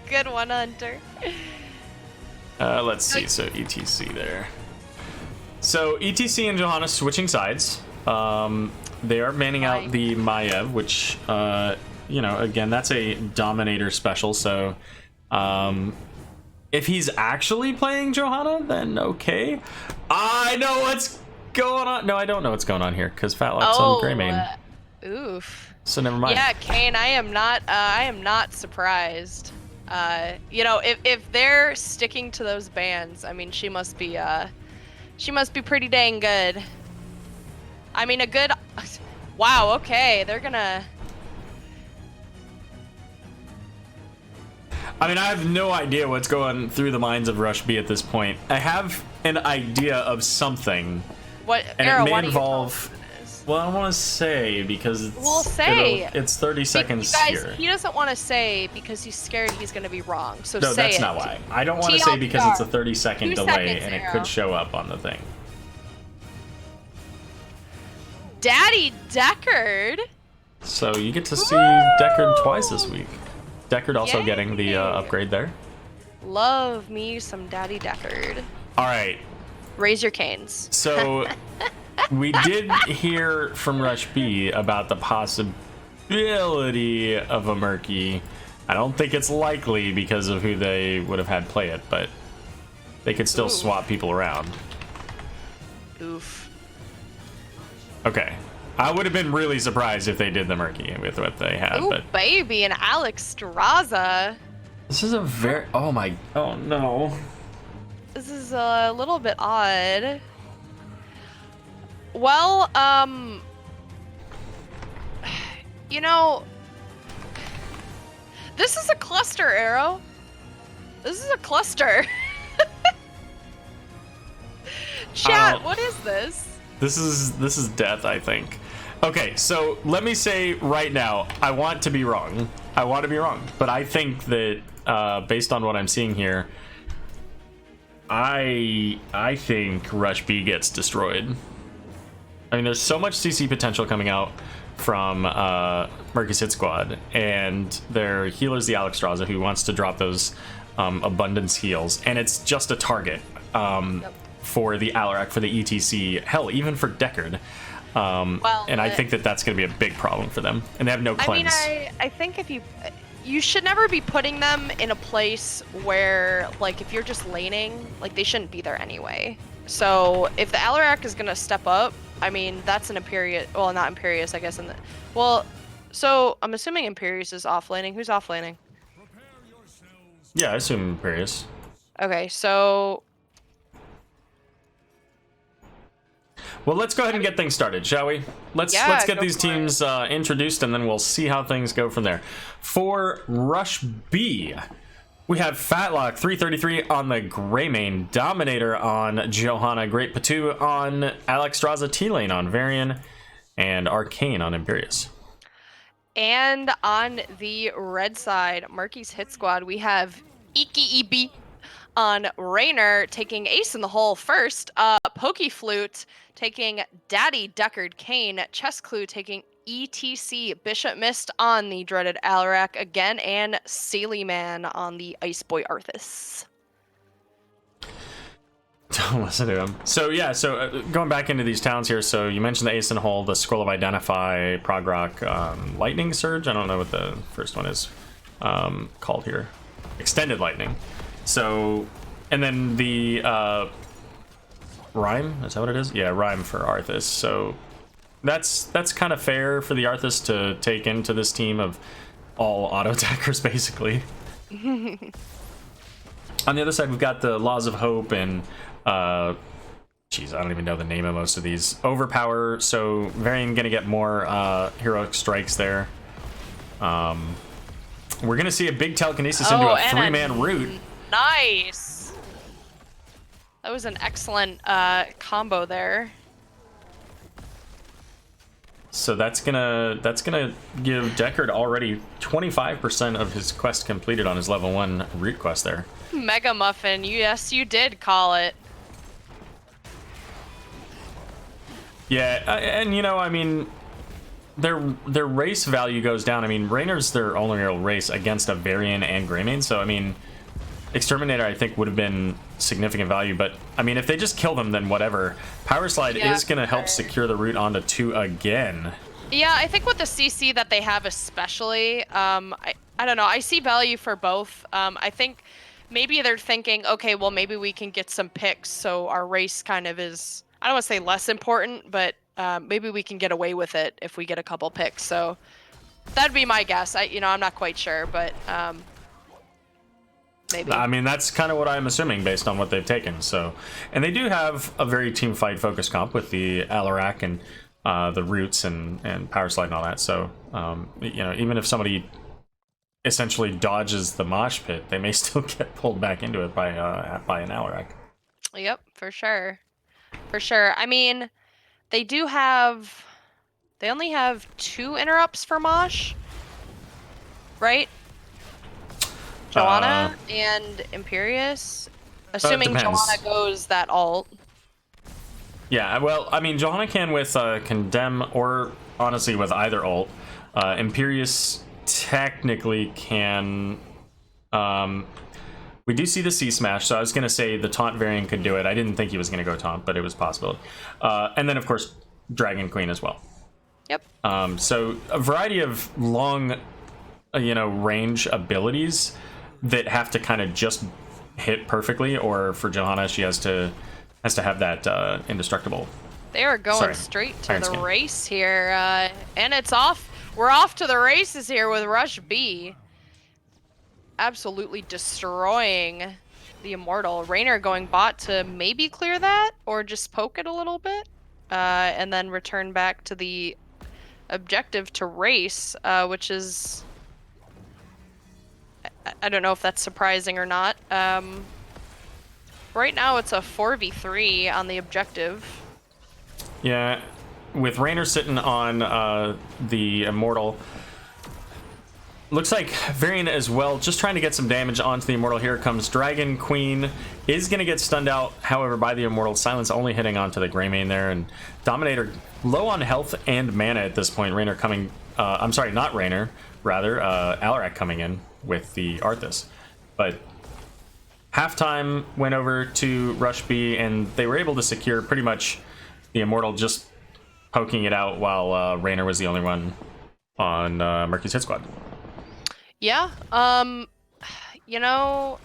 Good one, Hunter. out. Let's see. So ETC there. So ETC and Johanna switching sides. They are manning out the Maiev, which, you know, again, that's a Dominator special. So, if he's actually playing Johanna, then okay. I know what's going on. No, I don't know what's going on here because Fatlock's on Greymane. Oof. So never mind. Yeah, Kane, I am not surprised. You know, if they're sticking to those bans, I mean, she must be pretty dang good. I mean, a good Wow, okay, they're gonna... I mean, I have no idea what's going through the minds of Rush B at this point. I have an idea of something. What, and Aero, it may why don't you tell involve... us what it is? Well, I don't want to say because it's... Well, say. It's 30 seconds you guys, here. he doesn't want to say because he's scared he's gonna be wrong, so No, say that's it. not why. I don't want to say because it's a 30-second 2 delay seconds, and it Aero. could show up on the thing. Daddy Deckard! So you get to see Deckard twice this week. Deckard also Yay. getting the upgrade there. Love me some Daddy Deckard. All right. Raise your canes. So we did hear from Rush B about the possibility of a Murky. I don't think it's likely because of who they would have had play it, but they could still swap people around. Oof. Okay. I would have been really surprised if they did the Murky with what they had, Ooh, but baby, and Alex Straza. this is a very... Oh no. This is a little bit odd. Well, you know, this is a cluster, Aero. This is a cluster. Chat, what is this? This is death, I think. Okay, so let me say right now, I want to be wrong. But I think that based on what I'm seeing here, I think Rush B gets destroyed. I mean, there's so much CC potential coming out from Murky's hit squad, and their healer's the Alex Straza, who wants to drop those abundance heals, and it's just a target for the Alarak, for the ETC, hell, even for Deckard. And I think that that's going to be a big problem for them, and they have no cleanse. I mean, I think if you should never be putting them in a place where, like, if you're just laning, like, they shouldn't be there anyway. So if the Alarak is gonna step up, I mean, that's an Imperious, well, not Imperious, I guess, well, so I'm assuming Imperious is off laning. Who's off laning? Yeah, I assume Imperious. Okay, so... Well, let's go ahead and get things started, shall we? Let's get go these for teams introduced, and then we'll see how things go from there. For Rush B, we have Fatlock 333 on the Greymane, Dominator on Johanna, Great Patu on Alex Straza, T-Lane on Varian, and Arcane on Imperious. And on the red side, Murky's hit squad, we have Iki Ibi on Raynor taking Ace in the Hole first, Pokey Flute taking Daddy Deckard Kane, Chess Clue taking ETC, Bishop Mist on the dreaded Alarak again, and Saily Man on the Ice Boy Arthas. Don't listen to him. So yeah, going back into these towns here, so you mentioned the Ace in the Hole, the Scroll of Identify, Prog Rock, Lightning Surge, I don't know what the first one is called here. Extended Lightning. So, and then the Rhyme, is that what it is? Yeah, Rhyme for Arthas. So that's kind of fair for the Arthas to take into this team of all auto attackers, basically. On the other side, we've got the Laws of Hope and geez, I don't even know the name of most of these. Overpower, so Varian gonna get more heroic strikes there. We're gonna see a big telekinesis into a 3-man root. Nice. That was an excellent combo there. So that's gonna give Deckard already 25% of his quest completed on his level 1 root quest there. Mega Muffin, yes, you did call it. Yeah, and you know, I mean, their race value goes down. I mean, Raynor's their only real race against a Varian and Greymane, so I mean, Exterminator I think would have been significant value, but I mean, if they just kill them, then whatever. Power Slide is going to help secure the route onto 2 again. Yeah, I think with the CC that they have especially, I don't know, I see value for both. I think maybe they're thinking, okay, well, maybe we can get some picks, so our race kind of is, I don't want to say less important, but maybe we can get away with it if we get a couple picks. So that'd be my guess. I'm not quite sure, but maybe. I mean, that's kind of what I'm assuming based on what they've taken. So, and they do have a very team fight focused comp with the Alarak and the roots and power slide and all that. So you know, even if somebody essentially dodges the mosh pit, they may still get pulled back into it by an Alarak. Yep, for sure. For sure. I mean, they only have 2 interrupts for Mosh, right? Joanna and Imperious. Assuming depends. Joanna goes that alt. Yeah, well, I mean, Johanna can with Condemn, or honestly with either ult. Imperious technically can... we do see the C-Smash, so I was going to say the taunt variant could do it. I didn't think he was going to go taunt, but it was possible. And then, of course, Dragon Queen as well. Yep. So a variety of long, you know, range abilities that have to kind of just hit perfectly, or for Johanna, she has to have that indestructible. They are going straight to the race here, and it's off. We're off to the races here with Rush B. Absolutely destroying the Immortal. Raynor going bot to maybe clear that, or just poke it a little bit, and then return back to the objective to race, which is... I don't know if that's surprising or not. Right now it's a 4v3 on the objective. Yeah, with Raynor sitting on the Immortal. Looks like Varian as well, just trying to get some damage onto the Immortal. Here comes Dragon Queen. Is going to get stunned out, however, by the Immortal. Silence only hitting onto the Greymane there. And Dominator low on health and mana at this point. Raynor coming... I'm sorry, not Raynor. Rather, Alarak coming in with the Arthas. But halftime went over to Rush B, and they were able to secure pretty much the Immortal just poking it out while Raynor was the only one on Murky's hit squad. Yeah, you know,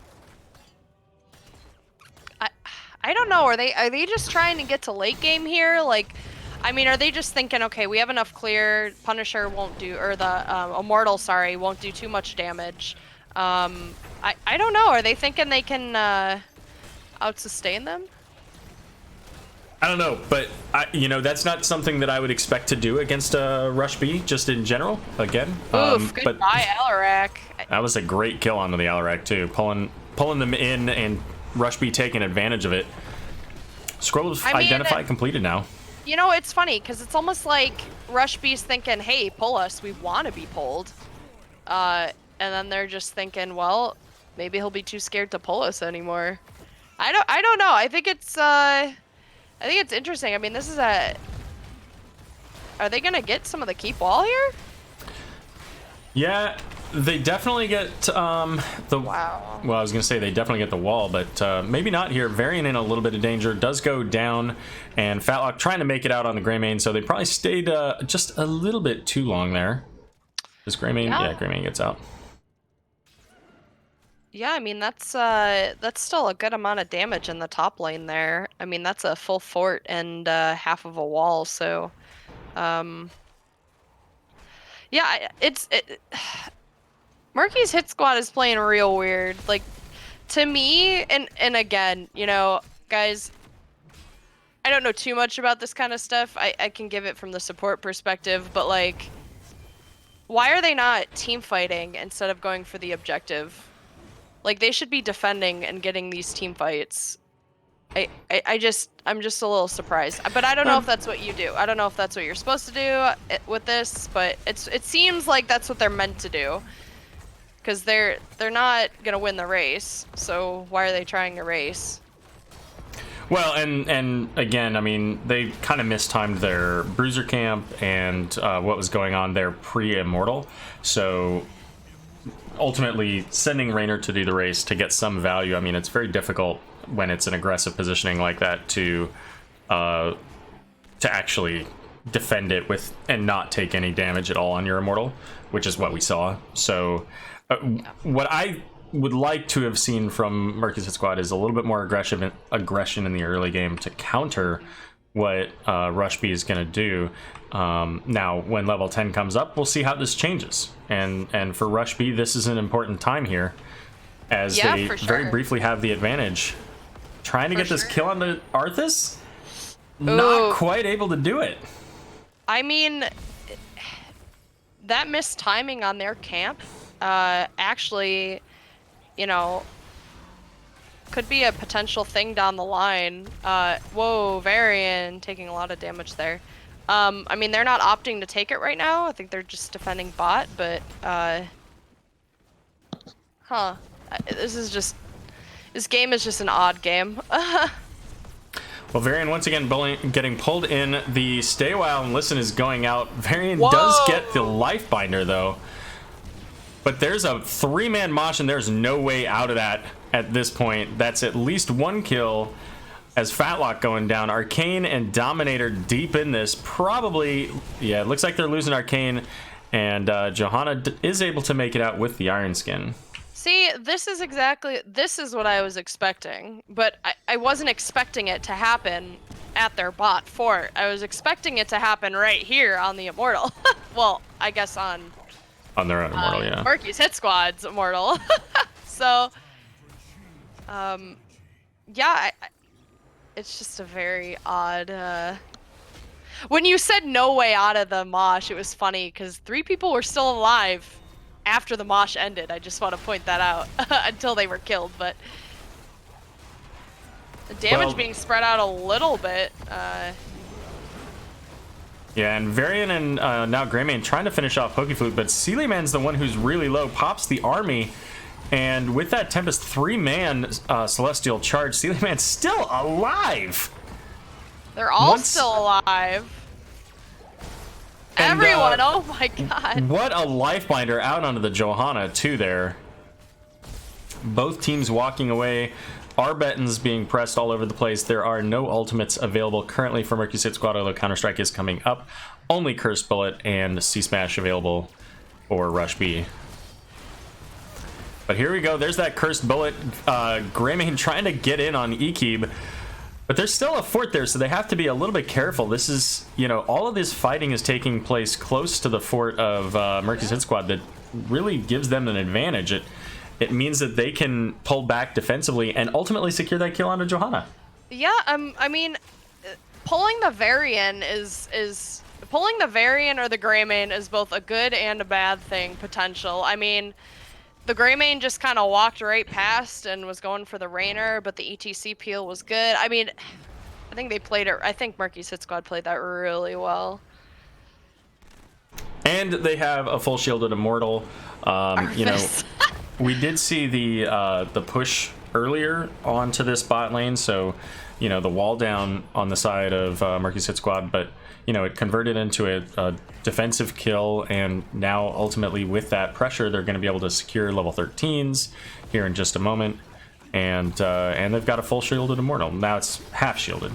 I don't know. Are they just trying to get to late game here? Like, I mean, are they just thinking, okay, we have enough clear, Punisher won't do, or the Immortal, sorry, won't do too much damage. I don't know. Are they thinking they can out-sustain them? I don't know, but you know, that's not something that I would expect to do against Rush B, just in general, again. Oof, goodbye, Alarak. That was a great kill onto the Alarak, too. Pulling them in, and Rush B taking advantage of it. Scrolls identified, completed now. You know, it's funny, because it's almost like Rush B's thinking, hey, pull us, we want to be pulled. And then they're just thinking, well, maybe he'll be too scared to pull us anymore. I don't know. I think it's interesting. I mean, this is a... Are they going to get some of the keep wall here? Yeah, they definitely get the... Wow. Well, I was going to say they definitely get the wall, but maybe not here. Varian in a little bit of danger. Does go down, and Fatlock trying to make it out on the Greymane, so they probably stayed just a little bit too long there. This Greymane? Yeah, Greymane gets out. Yeah, I mean, that's still a good amount of damage in the top lane there. I mean, that's a full fort and half of a wall, so... Yeah, Murky's hit squad is playing real weird. Like, to me, and again, you know, guys, I don't know too much about this kind of stuff. I can give it from the support perspective, but, like, why are they not team fighting instead of going for the objective? Like, they should be defending and getting these team fights. I'm just a little surprised. But I don't know if that's what you do. I don't know if that's what you're supposed to do with this, but it seems like that's what they're meant to do. Because they're not gonna win the race, so why are they trying to race? Well, and again, I mean, they kind of mistimed their Bruiser camp and what was going on there pre-Immortal. So ultimately, sending Raynor to do the race to get some value, I mean, it's very difficult when it's an aggressive positioning like that to actually defend it with and not take any damage at all on your Immortal, which is what we saw. So what I would like to have seen from Murky's hit squad is a little bit more aggression in the early game to counter what Rush B is going to do. Now, when level 10 comes up, we'll see how this changes. And for Rush B, this is an important time here, as they very briefly have the advantage. Trying to get this kill onto Arthas, not quite able to do it. I mean, that missed timing on their camp, actually, you know, could be a potential thing down the line. Whoa, Varian taking a lot of damage there. I mean, they're not opting to take it right now. I think they're just defending bot, but, this game is just an odd game. Well, Varian once again getting pulled in. The stay while and listen is going out. Varian does get the life binder though. But there's a 3-man mosh and there's no way out of that at this point. That's at least 1 kill as Fatlock going down. Arcane and Dominator deep in this. Probably, yeah, it looks like they're losing Arcane. And Johanna is able to make it out with the Iron Skin. See, this is what I was expecting, but I wasn't expecting it to happen at their bot fort. I was expecting it to happen right here on the Immortal. Well, I guess on their own Immortal, yeah. Murky's Hit Squad's Immortal. So, yeah, it's just a very odd, when you said no way out of the mosh, it was funny, because 3 people were still alive after the mosh ended. I just want to point that out. Until they were killed, but the damage being spread out a little bit. Yeah, and Varian and now Greymane trying to finish off Pokeflute, but Sealyman's the one who's really low, pops the army, and with that Tempest 3-man Celestial charge, Sealyman's still alive! They're all still alive. And, everyone, oh my god. What a life binder out onto the Johanna too there. Both teams walking away. Arbetton's being pressed all over the place. There are no ultimates available currently for Murky's Hit Squad, although Counter-Strike is coming up. Only Cursed Bullet and C-Smash available for Rush B. But here we go. There's that Cursed Bullet. Greymane trying to get in on Ekib. But there's still a fort there, so they have to be a little bit careful. This is, you know, all of this fighting is taking place close to the fort of Murky's Hit Squad. That really gives them an advantage. It means that they can pull back defensively and ultimately secure that kill onto Johanna. Yeah, I mean, pulling the Varian pulling the Varian or the Greymane is both a good and a bad thing, potential. I mean, the Greymane just kind of walked right past and was going for the Rainer, but the ETC peel was good. I mean, I think they played it. I think Murky's Hit Squad played that really well. And they have a full shielded Immortal. You know, we did see the push earlier onto this bot lane, so you know the wall down on the side of Murky's Hit Squad, but you know it converted into a defensive kill, and now ultimately with that pressure they're going to be able to secure level 13s here in just a moment, and they've got a full shielded Immortal. Now it's half shielded.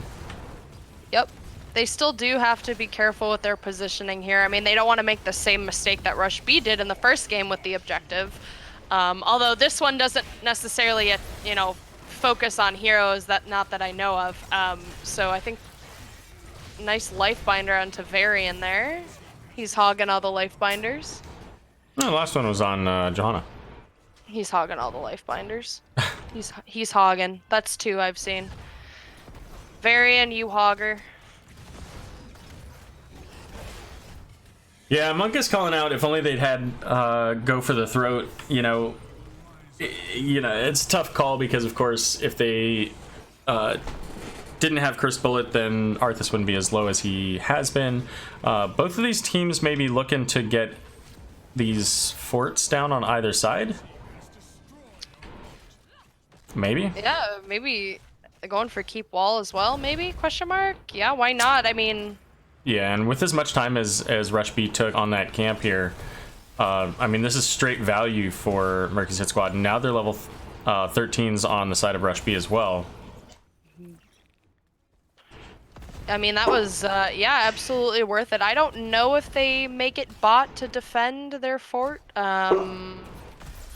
Yep. They still do have to be careful with their positioning here. I mean, they don't want to make the same mistake that Rush B did in the first game with the objective. Although this one doesn't necessarily, you know, focus on heroes, not that I know of. So I think nice life binder onto Varian there. He's hogging all the life binders. No, the last one was on Johanna. He's hogging all the life binders. he's hogging. That's 2 I've seen. Varian, you hogger. Yeah, Monk is calling out. If only they'd had go for the throat. You know, it's a tough call because, of course, if they didn't have Cursed Bullet, then Arthas wouldn't be as low as he has been. Both of these teams may be looking to get these forts down on either side. Maybe. Yeah, maybe going for keep wall as well. Maybe ? Yeah, why not? I mean. Yeah, and with as much time as Rush B took on that camp here, I mean, this is straight value for Murky's Hit Squad. Now they're level 13s on the side of Rush B as well. I mean, that was, yeah, absolutely worth it. I don't know if they make it bot to defend their fort. I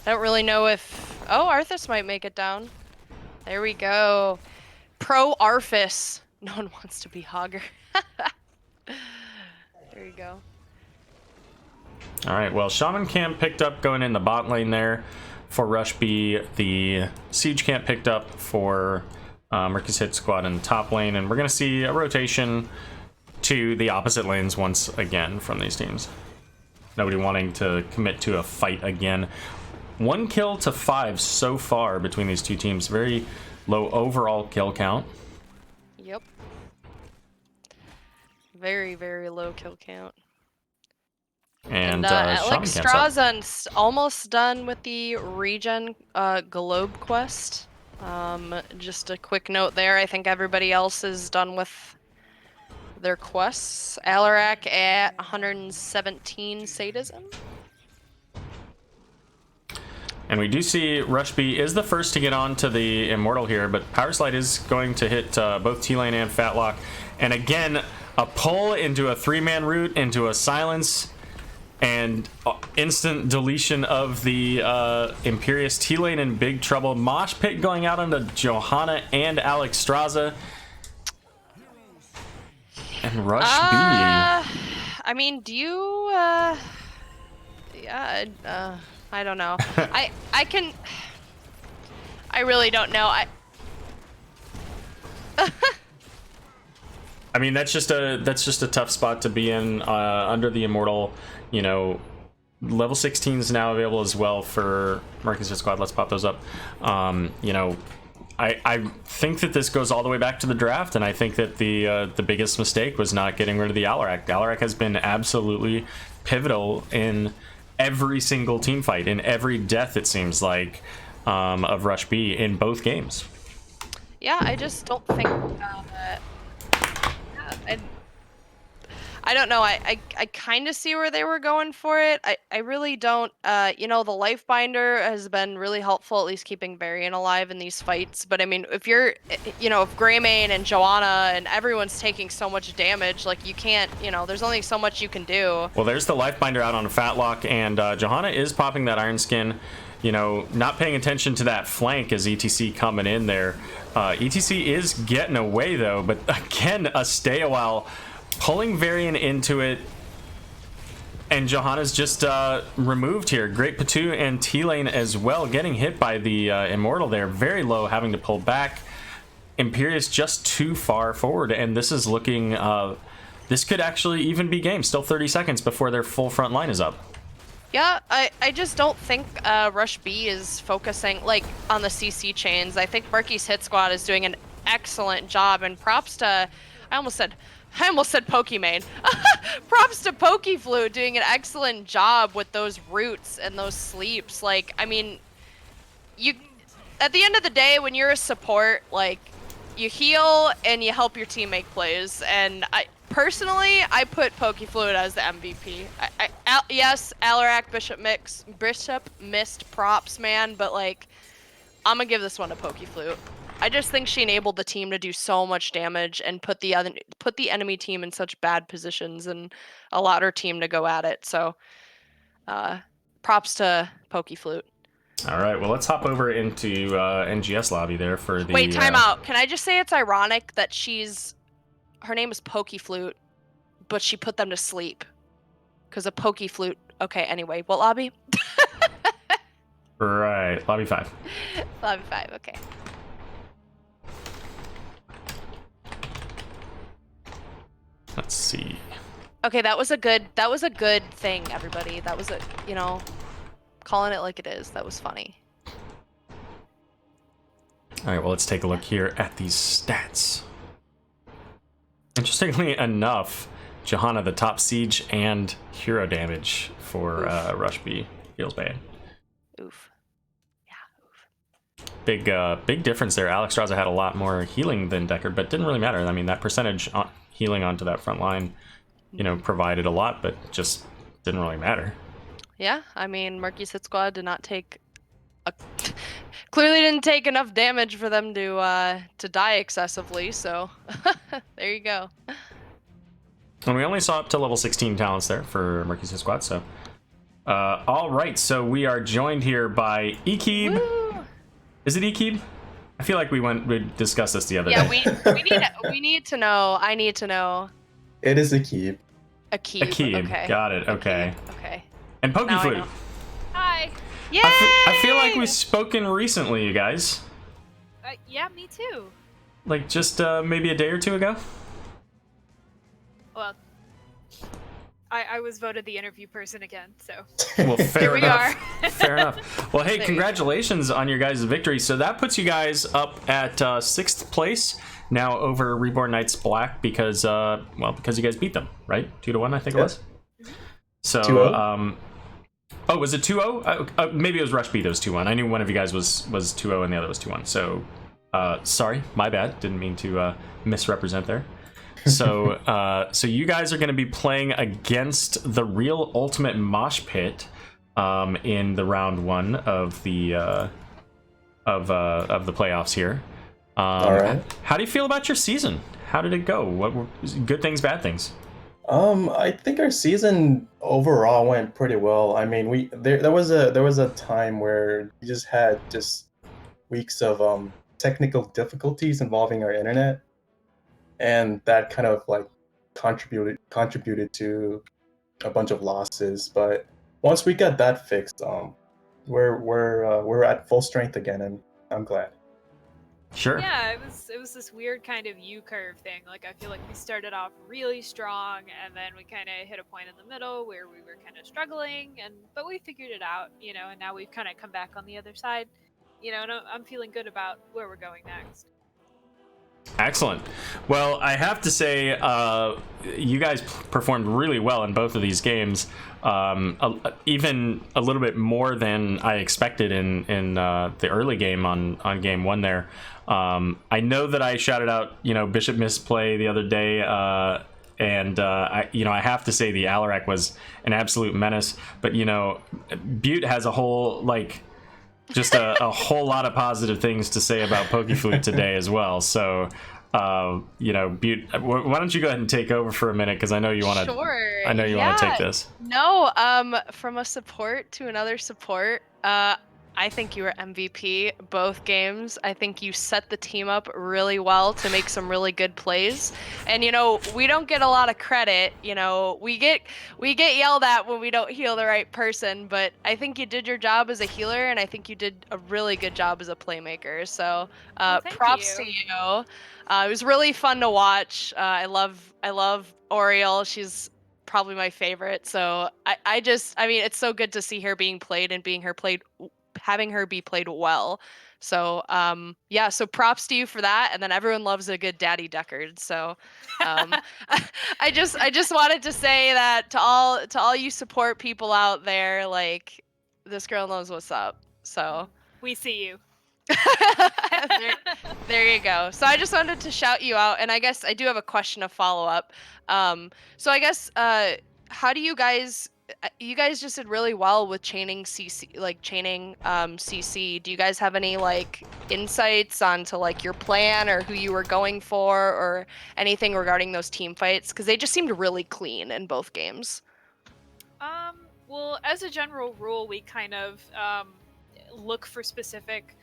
don't really know if... Oh, Arthas might make it down. There we go. Pro Arthas. No one wants to be Hogger. There you go. All right, well, Shaman Camp picked up going in the bot lane there for Rush B. The Siege Camp picked up for Murky's Hit Squad in the top lane, and we're going to see a rotation to the opposite lanes once again from these teams. Nobody wanting to commit to a fight again. 1 kill to 5 so far between these two teams. Very low overall kill count. Yep. Very, very low kill count. And Alex Strazan's almost done with the regen globe quest. Just a quick note there. I think everybody else is done with their quests. Alarak at 117 sadism. And we do see Rush B is the first to get on to the Immortal here, but Power Slide is going to hit both T-Lane and Fatlock. And again, a pull into a 3-man route, into a silence, and instant deletion of the Imperious. T-Lane in big trouble. Mosh Pit going out onto Johanna and Alex Straza. And Rush B. I mean, do you, yeah, I don't know. I really don't know. I mean, that's just a tough spot to be in under the Immortal. You know, level 16 is now available as well for Murky's Hit Squad. Let's pop those up. You know, I think that this goes all the way back to the draft, and I think that the biggest mistake was not getting rid of the Alarak. Alarak has been absolutely pivotal in every single team fight, in every death, it seems like, of Rush B in both games. Yeah, I just don't think. I don't know. I kind of see where they were going for it. I really don't. You know, the Life Binder has been really helpful, at least keeping Varian alive in these fights. But I mean, if you're, you know, if Greymane and Joanna and everyone's taking so much damage, like you can't, you know, there's only so much you can do. Well, there's the Life Binder out on Fatlock, and Johanna is popping that Iron Skin. You know, not paying attention to that flank as ETC coming in there. ETC is getting away though, but again, a stay a while. Pulling Varian into it, and Johanna's just removed here. Great Patu and T-Lane as well, getting hit by the Immortal there. Very low, having to pull back. Imperious just too far forward, and this is looking... this could actually even be game. Still 30 seconds before their full front line is up. Yeah, I just don't think Rush B is focusing, like, on the CC chains. I think Murky's Hit Squad is doing an excellent job, and props to... I almost said Pokimane. Props to Pokeflu doing an excellent job with those roots and those sleeps. Like, I mean, you, at the end of the day, when you're a support, like, you heal and you help your team make plays. And personally, I put Pokeflu as the MVP. Yes, Alarak Bishop missed props, man, but like, I'm gonna give this one to Pokeflu. I just think she enabled the team to do so much damage and put the enemy team in such bad positions and allowed her team to go at it. So, props to Pokeflute. All right, well, let's hop over into NGS lobby there for the... Wait, time out. Can I just say it's ironic that her name is Pokeflute, but she put them to sleep because a Pokeflute. Okay, anyway, what lobby? Right, lobby 5. Lobby 5. Okay. Let's see. Okay, that was a good thing, everybody. That was you know, calling it like it is. That was funny. All right, well, let's take a look here at these stats. Interestingly enough, Johanna, the top siege and hero damage for Rush B. Feels bad. Oof. Yeah, oof. Big difference there. Alex Straza had a lot more healing than Deckard, but didn't really matter. I mean, that percentage healing onto that front line, you know, provided a lot, but just didn't really matter. Yeah, I mean, Murky's Hit Squad did not take clearly didn't take enough damage for them to die excessively, so there you go. And we only saw up to level 16 talents there for Murky's Hit Squad, so all right, so we are joined here by Ekib. Woo! Is it Ekib? I feel like we discussed this the other day. Yeah, we need to know. I need to know. It is Ekib. Ekib. Okay. Got it. Okay. Okay. And Pokeflute. Hi. Yay! I feel like we've spoken recently, you guys. Yeah, me too. Like just maybe a day or two ago. Well, I was voted the interview person again, so Well, fair here we enough. are. Fair enough. Well, hey, There you congratulations on your guys' victory. So that puts you guys up at 6th place now over Reborn Knights Black because because you guys beat them, right? 2-1, I think it was. So 2-0? Oh, was it 2-0? Maybe it was Rush B that was 2-1. I knew one of you guys was 2-0 and the other was 2-1. So sorry, my bad. Didn't mean to misrepresent there. So so you guys are going to be playing against the Real Ultimate Mosh Pit in the round 1 of the playoffs here. All right. How do you feel about your season? How did it go? What were good things, bad things? I think our season overall went pretty well. I mean, there was a time where we just had weeks of technical difficulties involving our internet, and that kind of like contributed to a bunch of losses. But once we got that fixed, we're at full strength again, and I'm glad. Sure. Yeah, it was this weird kind of U-curve thing. Like, I feel like we started off really strong, and then we kind of hit a point in the middle where we were kind of struggling, but we figured it out, and now we've kind of come back on the other side, and I'm feeling good about where we're going next. Excellent. Well, I have to say, you guys performed really well in both of these games, even a little bit more than I expected in the early game on game 1 there. I know that I shouted out, Bishop misplay the other day, and I have to say the Alarak was an absolute menace. But Butte has a whole just a whole lot of positive things to say about Pokeflute today as well. So, Butte, why don't you go ahead and take over for a minute, because I know you want to. Sure. I know you want to take this. No, from a support to another support, I think you were MVP both games. I think you set the team up really well to make some really good plays. And we don't get a lot of credit. We get yelled at when we don't heal the right person, but I think you did your job as a healer, and I think you did a really good job as a playmaker. So props to you. It was really fun to watch. I love Oriel. She's probably my favorite. So I mean, it's so good to see her being played and having her be played well. So so props to you for that. And then everyone loves a good Daddy Deckard. So I just wanted to say that to all you support people out there, this girl knows what's up. So We see you. there you go. So I just wanted to shout you out, and I guess I do have a question to follow up. So I guess how do you guys just did really well with chaining CC, CC. Do you guys have any insights onto your plan or who you were going for, or anything regarding those team fights? Because they just seemed really clean in both games. Well, as a general rule, we kind of look for specific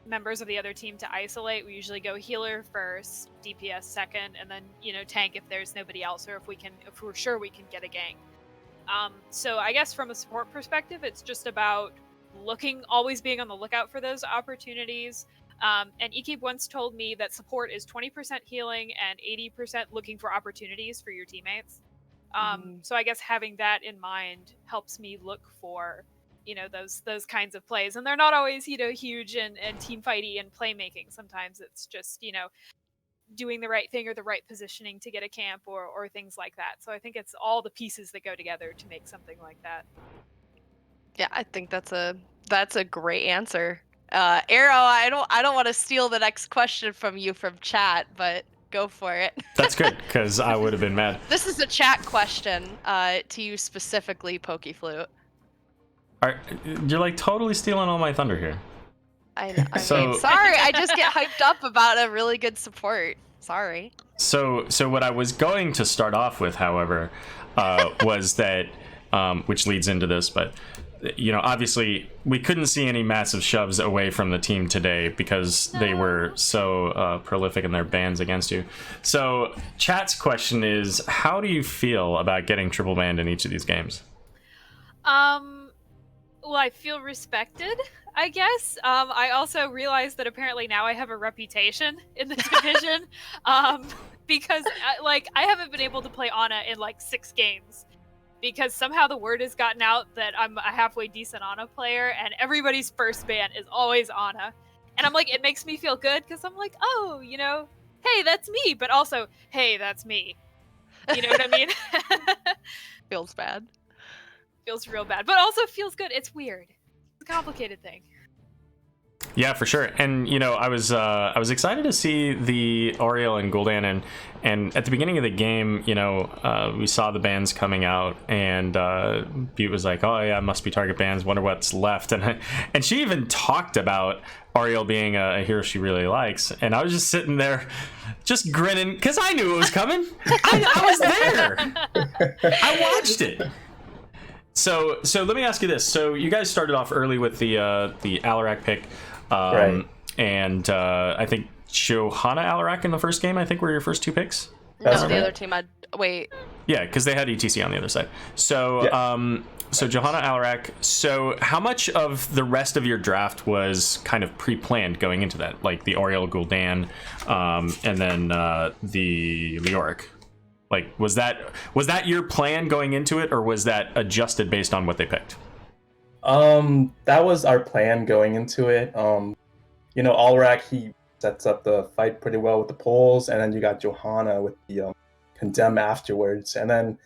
members of the other team to isolate. We usually go healer first, DPS second, and then tank if there's nobody else, or if we're sure we can get a gank. So I guess from a support perspective, it's just about always being on the lookout for those opportunities. And Ekib once told me that support is 20% healing and 80% looking for opportunities for your teammates. So I guess having that in mind helps me look for those kinds of plays, and they're not always huge and team fighty and playmaking. Sometimes it's just doing the right thing or the right positioning to get a camp or things like that. So I think it's all the pieces that go together to make something like that. Yeah, I think that's a great answer. Aero, I don't want to steal the next question from you from chat, but go for it. That's good, because I would have been mad. This is a chat question to you specifically, Pokeflute. You're totally stealing all my thunder here. I know. Sorry, I just get hyped up about a really good support. Sorry. So what I was going to start off with, however, was that, which leads into this, but obviously we couldn't see any massive shoves away from the team today because they were so prolific in their bans against you. So chat's question is, how do you feel about getting triple banned in each of these games? Well, I feel respected, I guess. I also realized that apparently now I have a reputation in the division. because I haven't been able to play Ana in like 6 games because somehow the word has gotten out that I'm a halfway decent Ana player, and everybody's first ban is always Ana, and I'm like, it makes me feel good because I'm like, oh, you know, hey, that's me, but also, hey, that's me. You know what I mean? Feels bad. Feels real bad, but also feels good. It's weird. It's a complicated thing. Yeah, for sure. And you know, I was excited to see the Oriel and Gul'dan, and at the beginning of the game, you know, we saw the bans coming out, and Butte was like, "Oh yeah, must be target bans. Wonder what's left." And she even talked about Oriel being a hero she really likes, and I was just sitting there, just grinning because I knew it was coming. I was there. I watched it. So let me ask you this. So you guys started off early with the Alarak pick. Right. And I think Johanna Alarak in the first game, I think, were your first 2 picks. That's No, the right. other team. Wait. Yeah, because they had ETC on the other side. So, Yeah. So Johanna Alarak. So, how much of the rest of your draft was kind of pre-planned going into that, like the Oriel Gul'dan, and then the Leoric? Like, was that your plan going into it, or was that adjusted based on what they picked? That was our plan going into it. You know, Alrak, he sets up the fight pretty well with the pulls, and then you got Johanna with the condemn afterwards. And then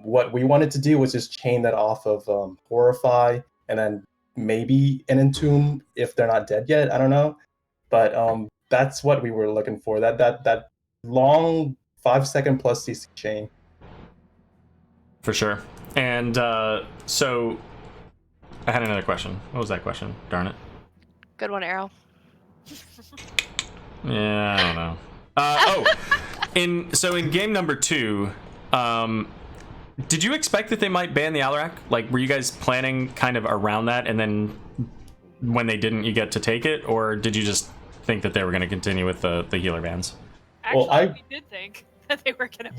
what we wanted to do was just chain that off of Horrify, and then maybe an Entomb if they're not dead yet. I don't know, but that's what we were looking for. That long 5-second plus CC chain. For sure. And so I had another question. What was that question? Darn it. Good one, Aero. Yeah, I don't know. In game number 2, did you expect that they might ban the Alarak? Like, were you guys planning kind of around that, and then when they didn't, you get to take it, or did you just think that they were going to continue with the healer bans? Actually, we did think that they were gonna.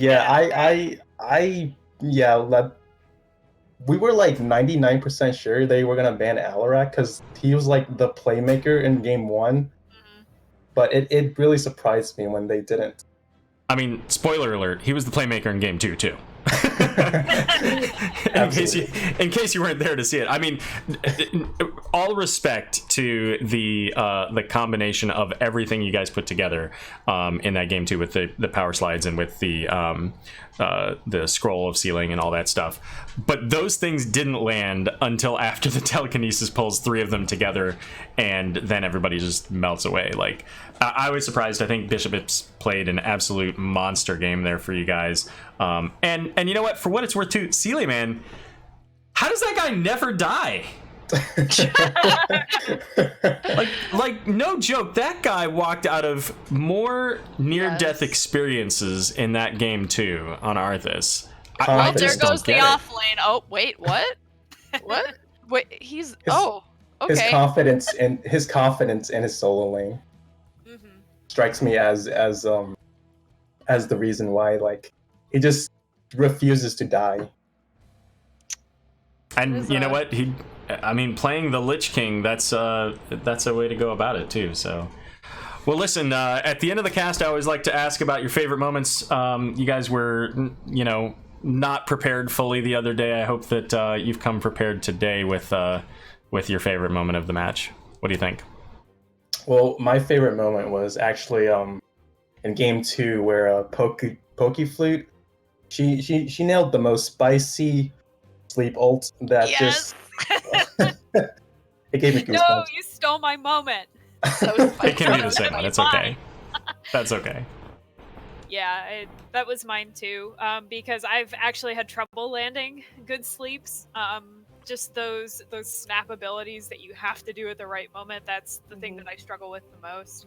We were like 99% sure they were gonna ban Alarak because he was like the playmaker in game 1. But it really surprised me when they didn't. I mean, spoiler alert, he was the playmaker in game 2 too. in case you weren't there to see it. I mean, all respect to the combination of everything you guys put together in that game 2 with the power slides and with the scroll of sealing and all that stuff. But those things didn't land until after the telekinesis pulls 3 of them together, and then everybody just melts away. Like, I was surprised. I think Bishop Ips played an absolute monster game there for you guys. And you know what? For what it's worth too, Celia, man, how does that guy never die? like no joke, that guy walked out of more near-death experiences in that game too on Arthas. Well, there goes the off lane. Oh, wait, what? What? Wait, he's okay. His confidence in his solo lane strikes me as the reason why, like, he just refuses to die. And you know what? Playing the Lich King, that's a way to go about it too. So, well, listen. At the end of the cast, I always like to ask about your favorite moments. You guys were, not prepared fully the other day. I hope that you've come prepared today with your favorite moment of the match. What do you think? Well, my favorite moment was actually in game 2 where Pokey Flute, she nailed the most spicy sleep ult that just it gave me goosebumps. No, you stole my moment. It can be the same one. It's okay. That's okay. Yeah, that was mine too. Because I've actually had trouble landing good sleeps. Just those snap abilities that you have to do at the right moment. That's the thing that I struggle with the most.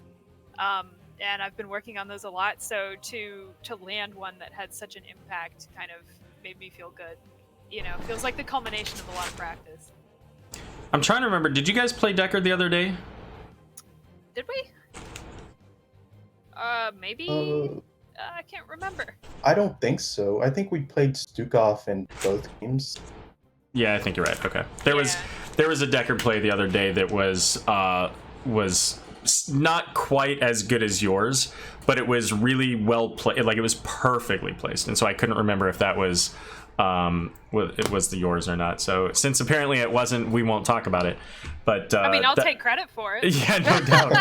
And I've been working on those a lot. So to land one that had such an impact kind of made me feel good. Feels like the culmination of a lot of practice. I'm trying to remember. Did you guys play Deckard the other day? Did we? Maybe. I can't remember. I don't think so. I think we played Stukov in both games. Yeah, I think you're right. Okay. There was a Deckard play the other day that was not quite as good as yours, but it was really well placed. Like, it was perfectly placed, and so I couldn't remember if that was it was the yours or not. So since apparently it wasn't, we won't talk about it. But I mean, I'll take credit for it. Yeah, no doubt.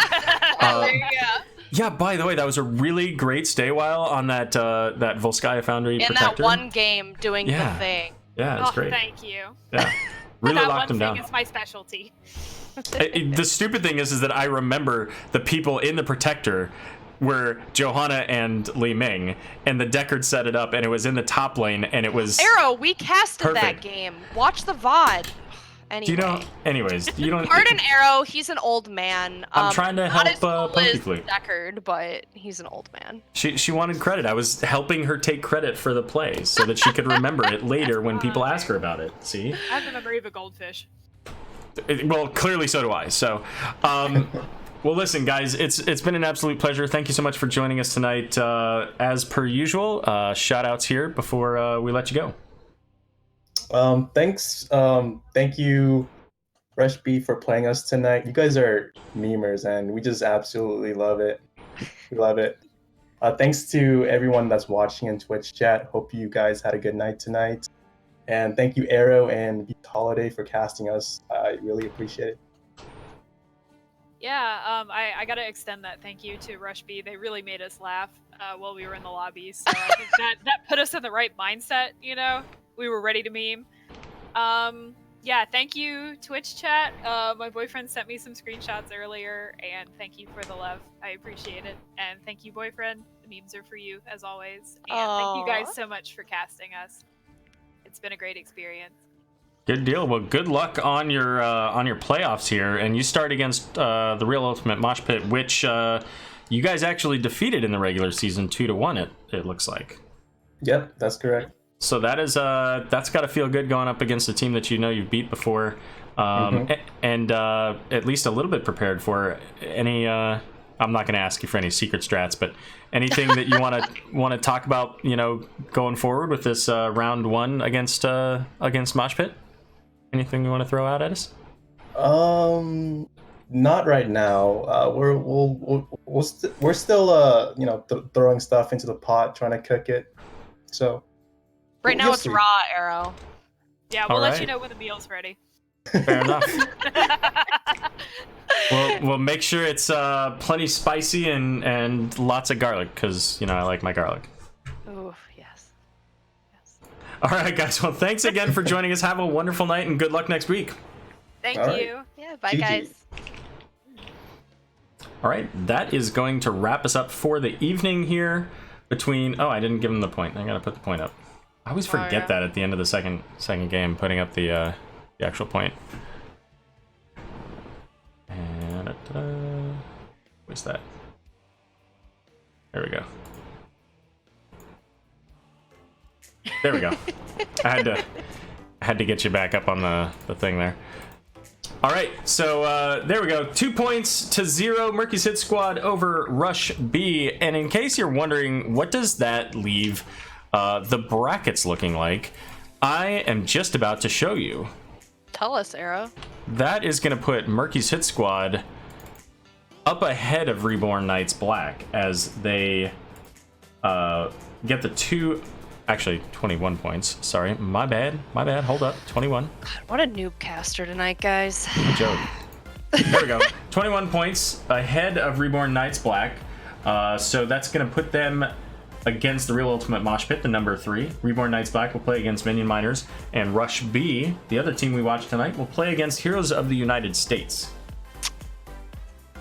There you go. Yeah, by the way, that was a really great stay while on that that Volskaya Foundry In protector. that one game, doing Yeah. the thing. Yeah, it's great. Thank you. Yeah, really that locked one him thing down. is my specialty. The stupid thing is that I remember the people in the protector were Johanna and Li Ming, and the Deckard set it up, and it was in the top lane, and it was. Aero, we casted that Perfect. game. Watch the VOD. Anyway. Do you know? Anyways, you don't. Pardon Aero, he's an old man. I'm trying to not help as cool as Pokeflute. Deckard, but he's an old man. She wanted credit. I was helping her take credit for the play so that she could remember it later when people ask her about it. See? I have the memory of a goldfish. Well, clearly so do I. So, well, listen, guys, it's been an absolute pleasure. Thank you so much for joining us tonight. As per usual, shout outs here before we let you go. Thanks. Thank you, Rush B, for playing us tonight. You guys are memers, and we just absolutely love it. We love it. Thanks to everyone that's watching in Twitch chat. Hope you guys had a good night tonight. And thank you, Aero and BeautHoliday, for casting us. I really appreciate it. Yeah, I gotta extend that thank you to Rush B. They really made us laugh while we were in the lobby, so I think that put us in the right mindset, you know? We were ready to meme. Yeah, thank you, Twitch chat. My boyfriend sent me some screenshots earlier, and thank you for the love. I appreciate it. And thank you, boyfriend. The memes are for you, as always. And thank you guys so much for casting us. It's been a great experience. Good deal. Well, good luck on your playoffs here, and you start against the Real Ultimate Mosh Pit, which you guys actually defeated in the regular season 2-1. It looks like. Yep, that's correct. So that is that's got to feel good going up against a team that you know you've beat before, and at least a little bit prepared for any. I'm not going to ask you for any secret strats, but anything that you want to talk about, you know, going forward with this round one against Mosh Pit. Anything you want to throw out at us? Not right now. We're still you know, throwing stuff into the pot, trying to cook it. So. Right now You'll it's see. raw, Aero. Yeah, we'll All let right. you know when the meal's ready. Fair enough. We'll make sure it's plenty spicy and lots of garlic, because, you know, I like my garlic. Ooh, yes. All right, guys. Well, thanks again for joining us. Have a wonderful night, and good luck next week. Thank All right. you. Yeah, bye, GG. guys. All right, that is going to wrap us up for the evening here. Between I didn't give him the point. I gotta put the point up. I always forget yeah. that at the end of the second game, putting up the actual point. And where's that? There we go. There we go. I had to get you back up on the thing there. All right, so there we go. 2 points to 0. Murky's Hit Squad over Rush B. And in case you're wondering, what does that leave the brackets looking like? I am just about to show you. Tell us, Aero. That is going to put Murky's Hit Squad up ahead of Reborn Knights Black as they get the two... Actually, 21 points. Sorry, my bad. Hold up, 21. God, what a noob caster tonight, guys. Good joke. There we go. 21 points ahead of Reborn Knights Black. So that's going to put them against the Real Ultimate Mosh Pit, the number 3. Reborn Knights Black will play against Minion Miners. And Rush B, the other team we watched tonight, will play against Heroes of the United States.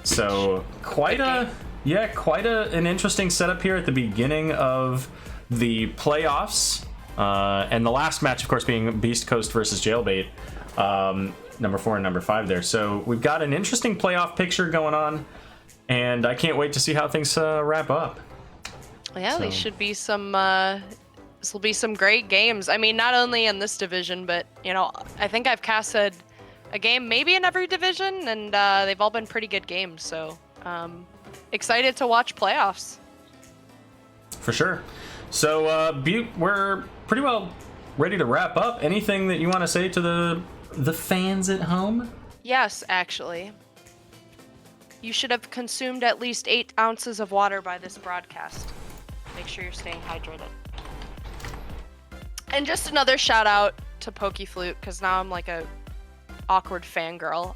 So quite an interesting setup here at the beginning of the playoffs, and the last match, of course, being Beast Coast versus Jailbait, number 4 and number 5 there. So we've got an interesting playoff picture going on, and I can't wait to see how things wrap up. Yeah, these should be some. This will be some great games. I mean, not only in this division, but you know, I think I've casted a game maybe in every division, and they've all been pretty good games. So excited to watch playoffs. For sure. So, Butte, we're pretty well ready to wrap up. Anything that you want to say to the fans at home? Yes, actually. You should have consumed at least 8 ounces of water by this broadcast. Make sure you're staying hydrated. And just another shout out to Pokey Flute, because now I'm like a awkward fangirl.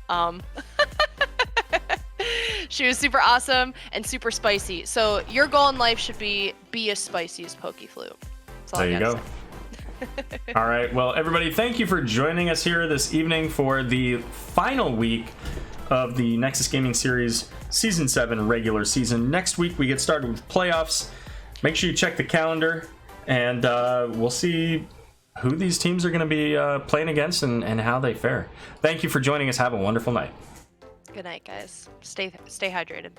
She was super awesome and super spicy. So your goal in life should be as spicy as Pokey Flute. That's all There I you gotta go. say. All right. Well, everybody, thank you for joining us here this evening for the final week of the Nexus Gaming Series Season 7 regular season. Next week, we get started with playoffs. Make sure you check the calendar, and we'll see who these teams are going to be playing against and how they fare. Thank you for joining us. Have a wonderful night. Good night, guys. Stay hydrated.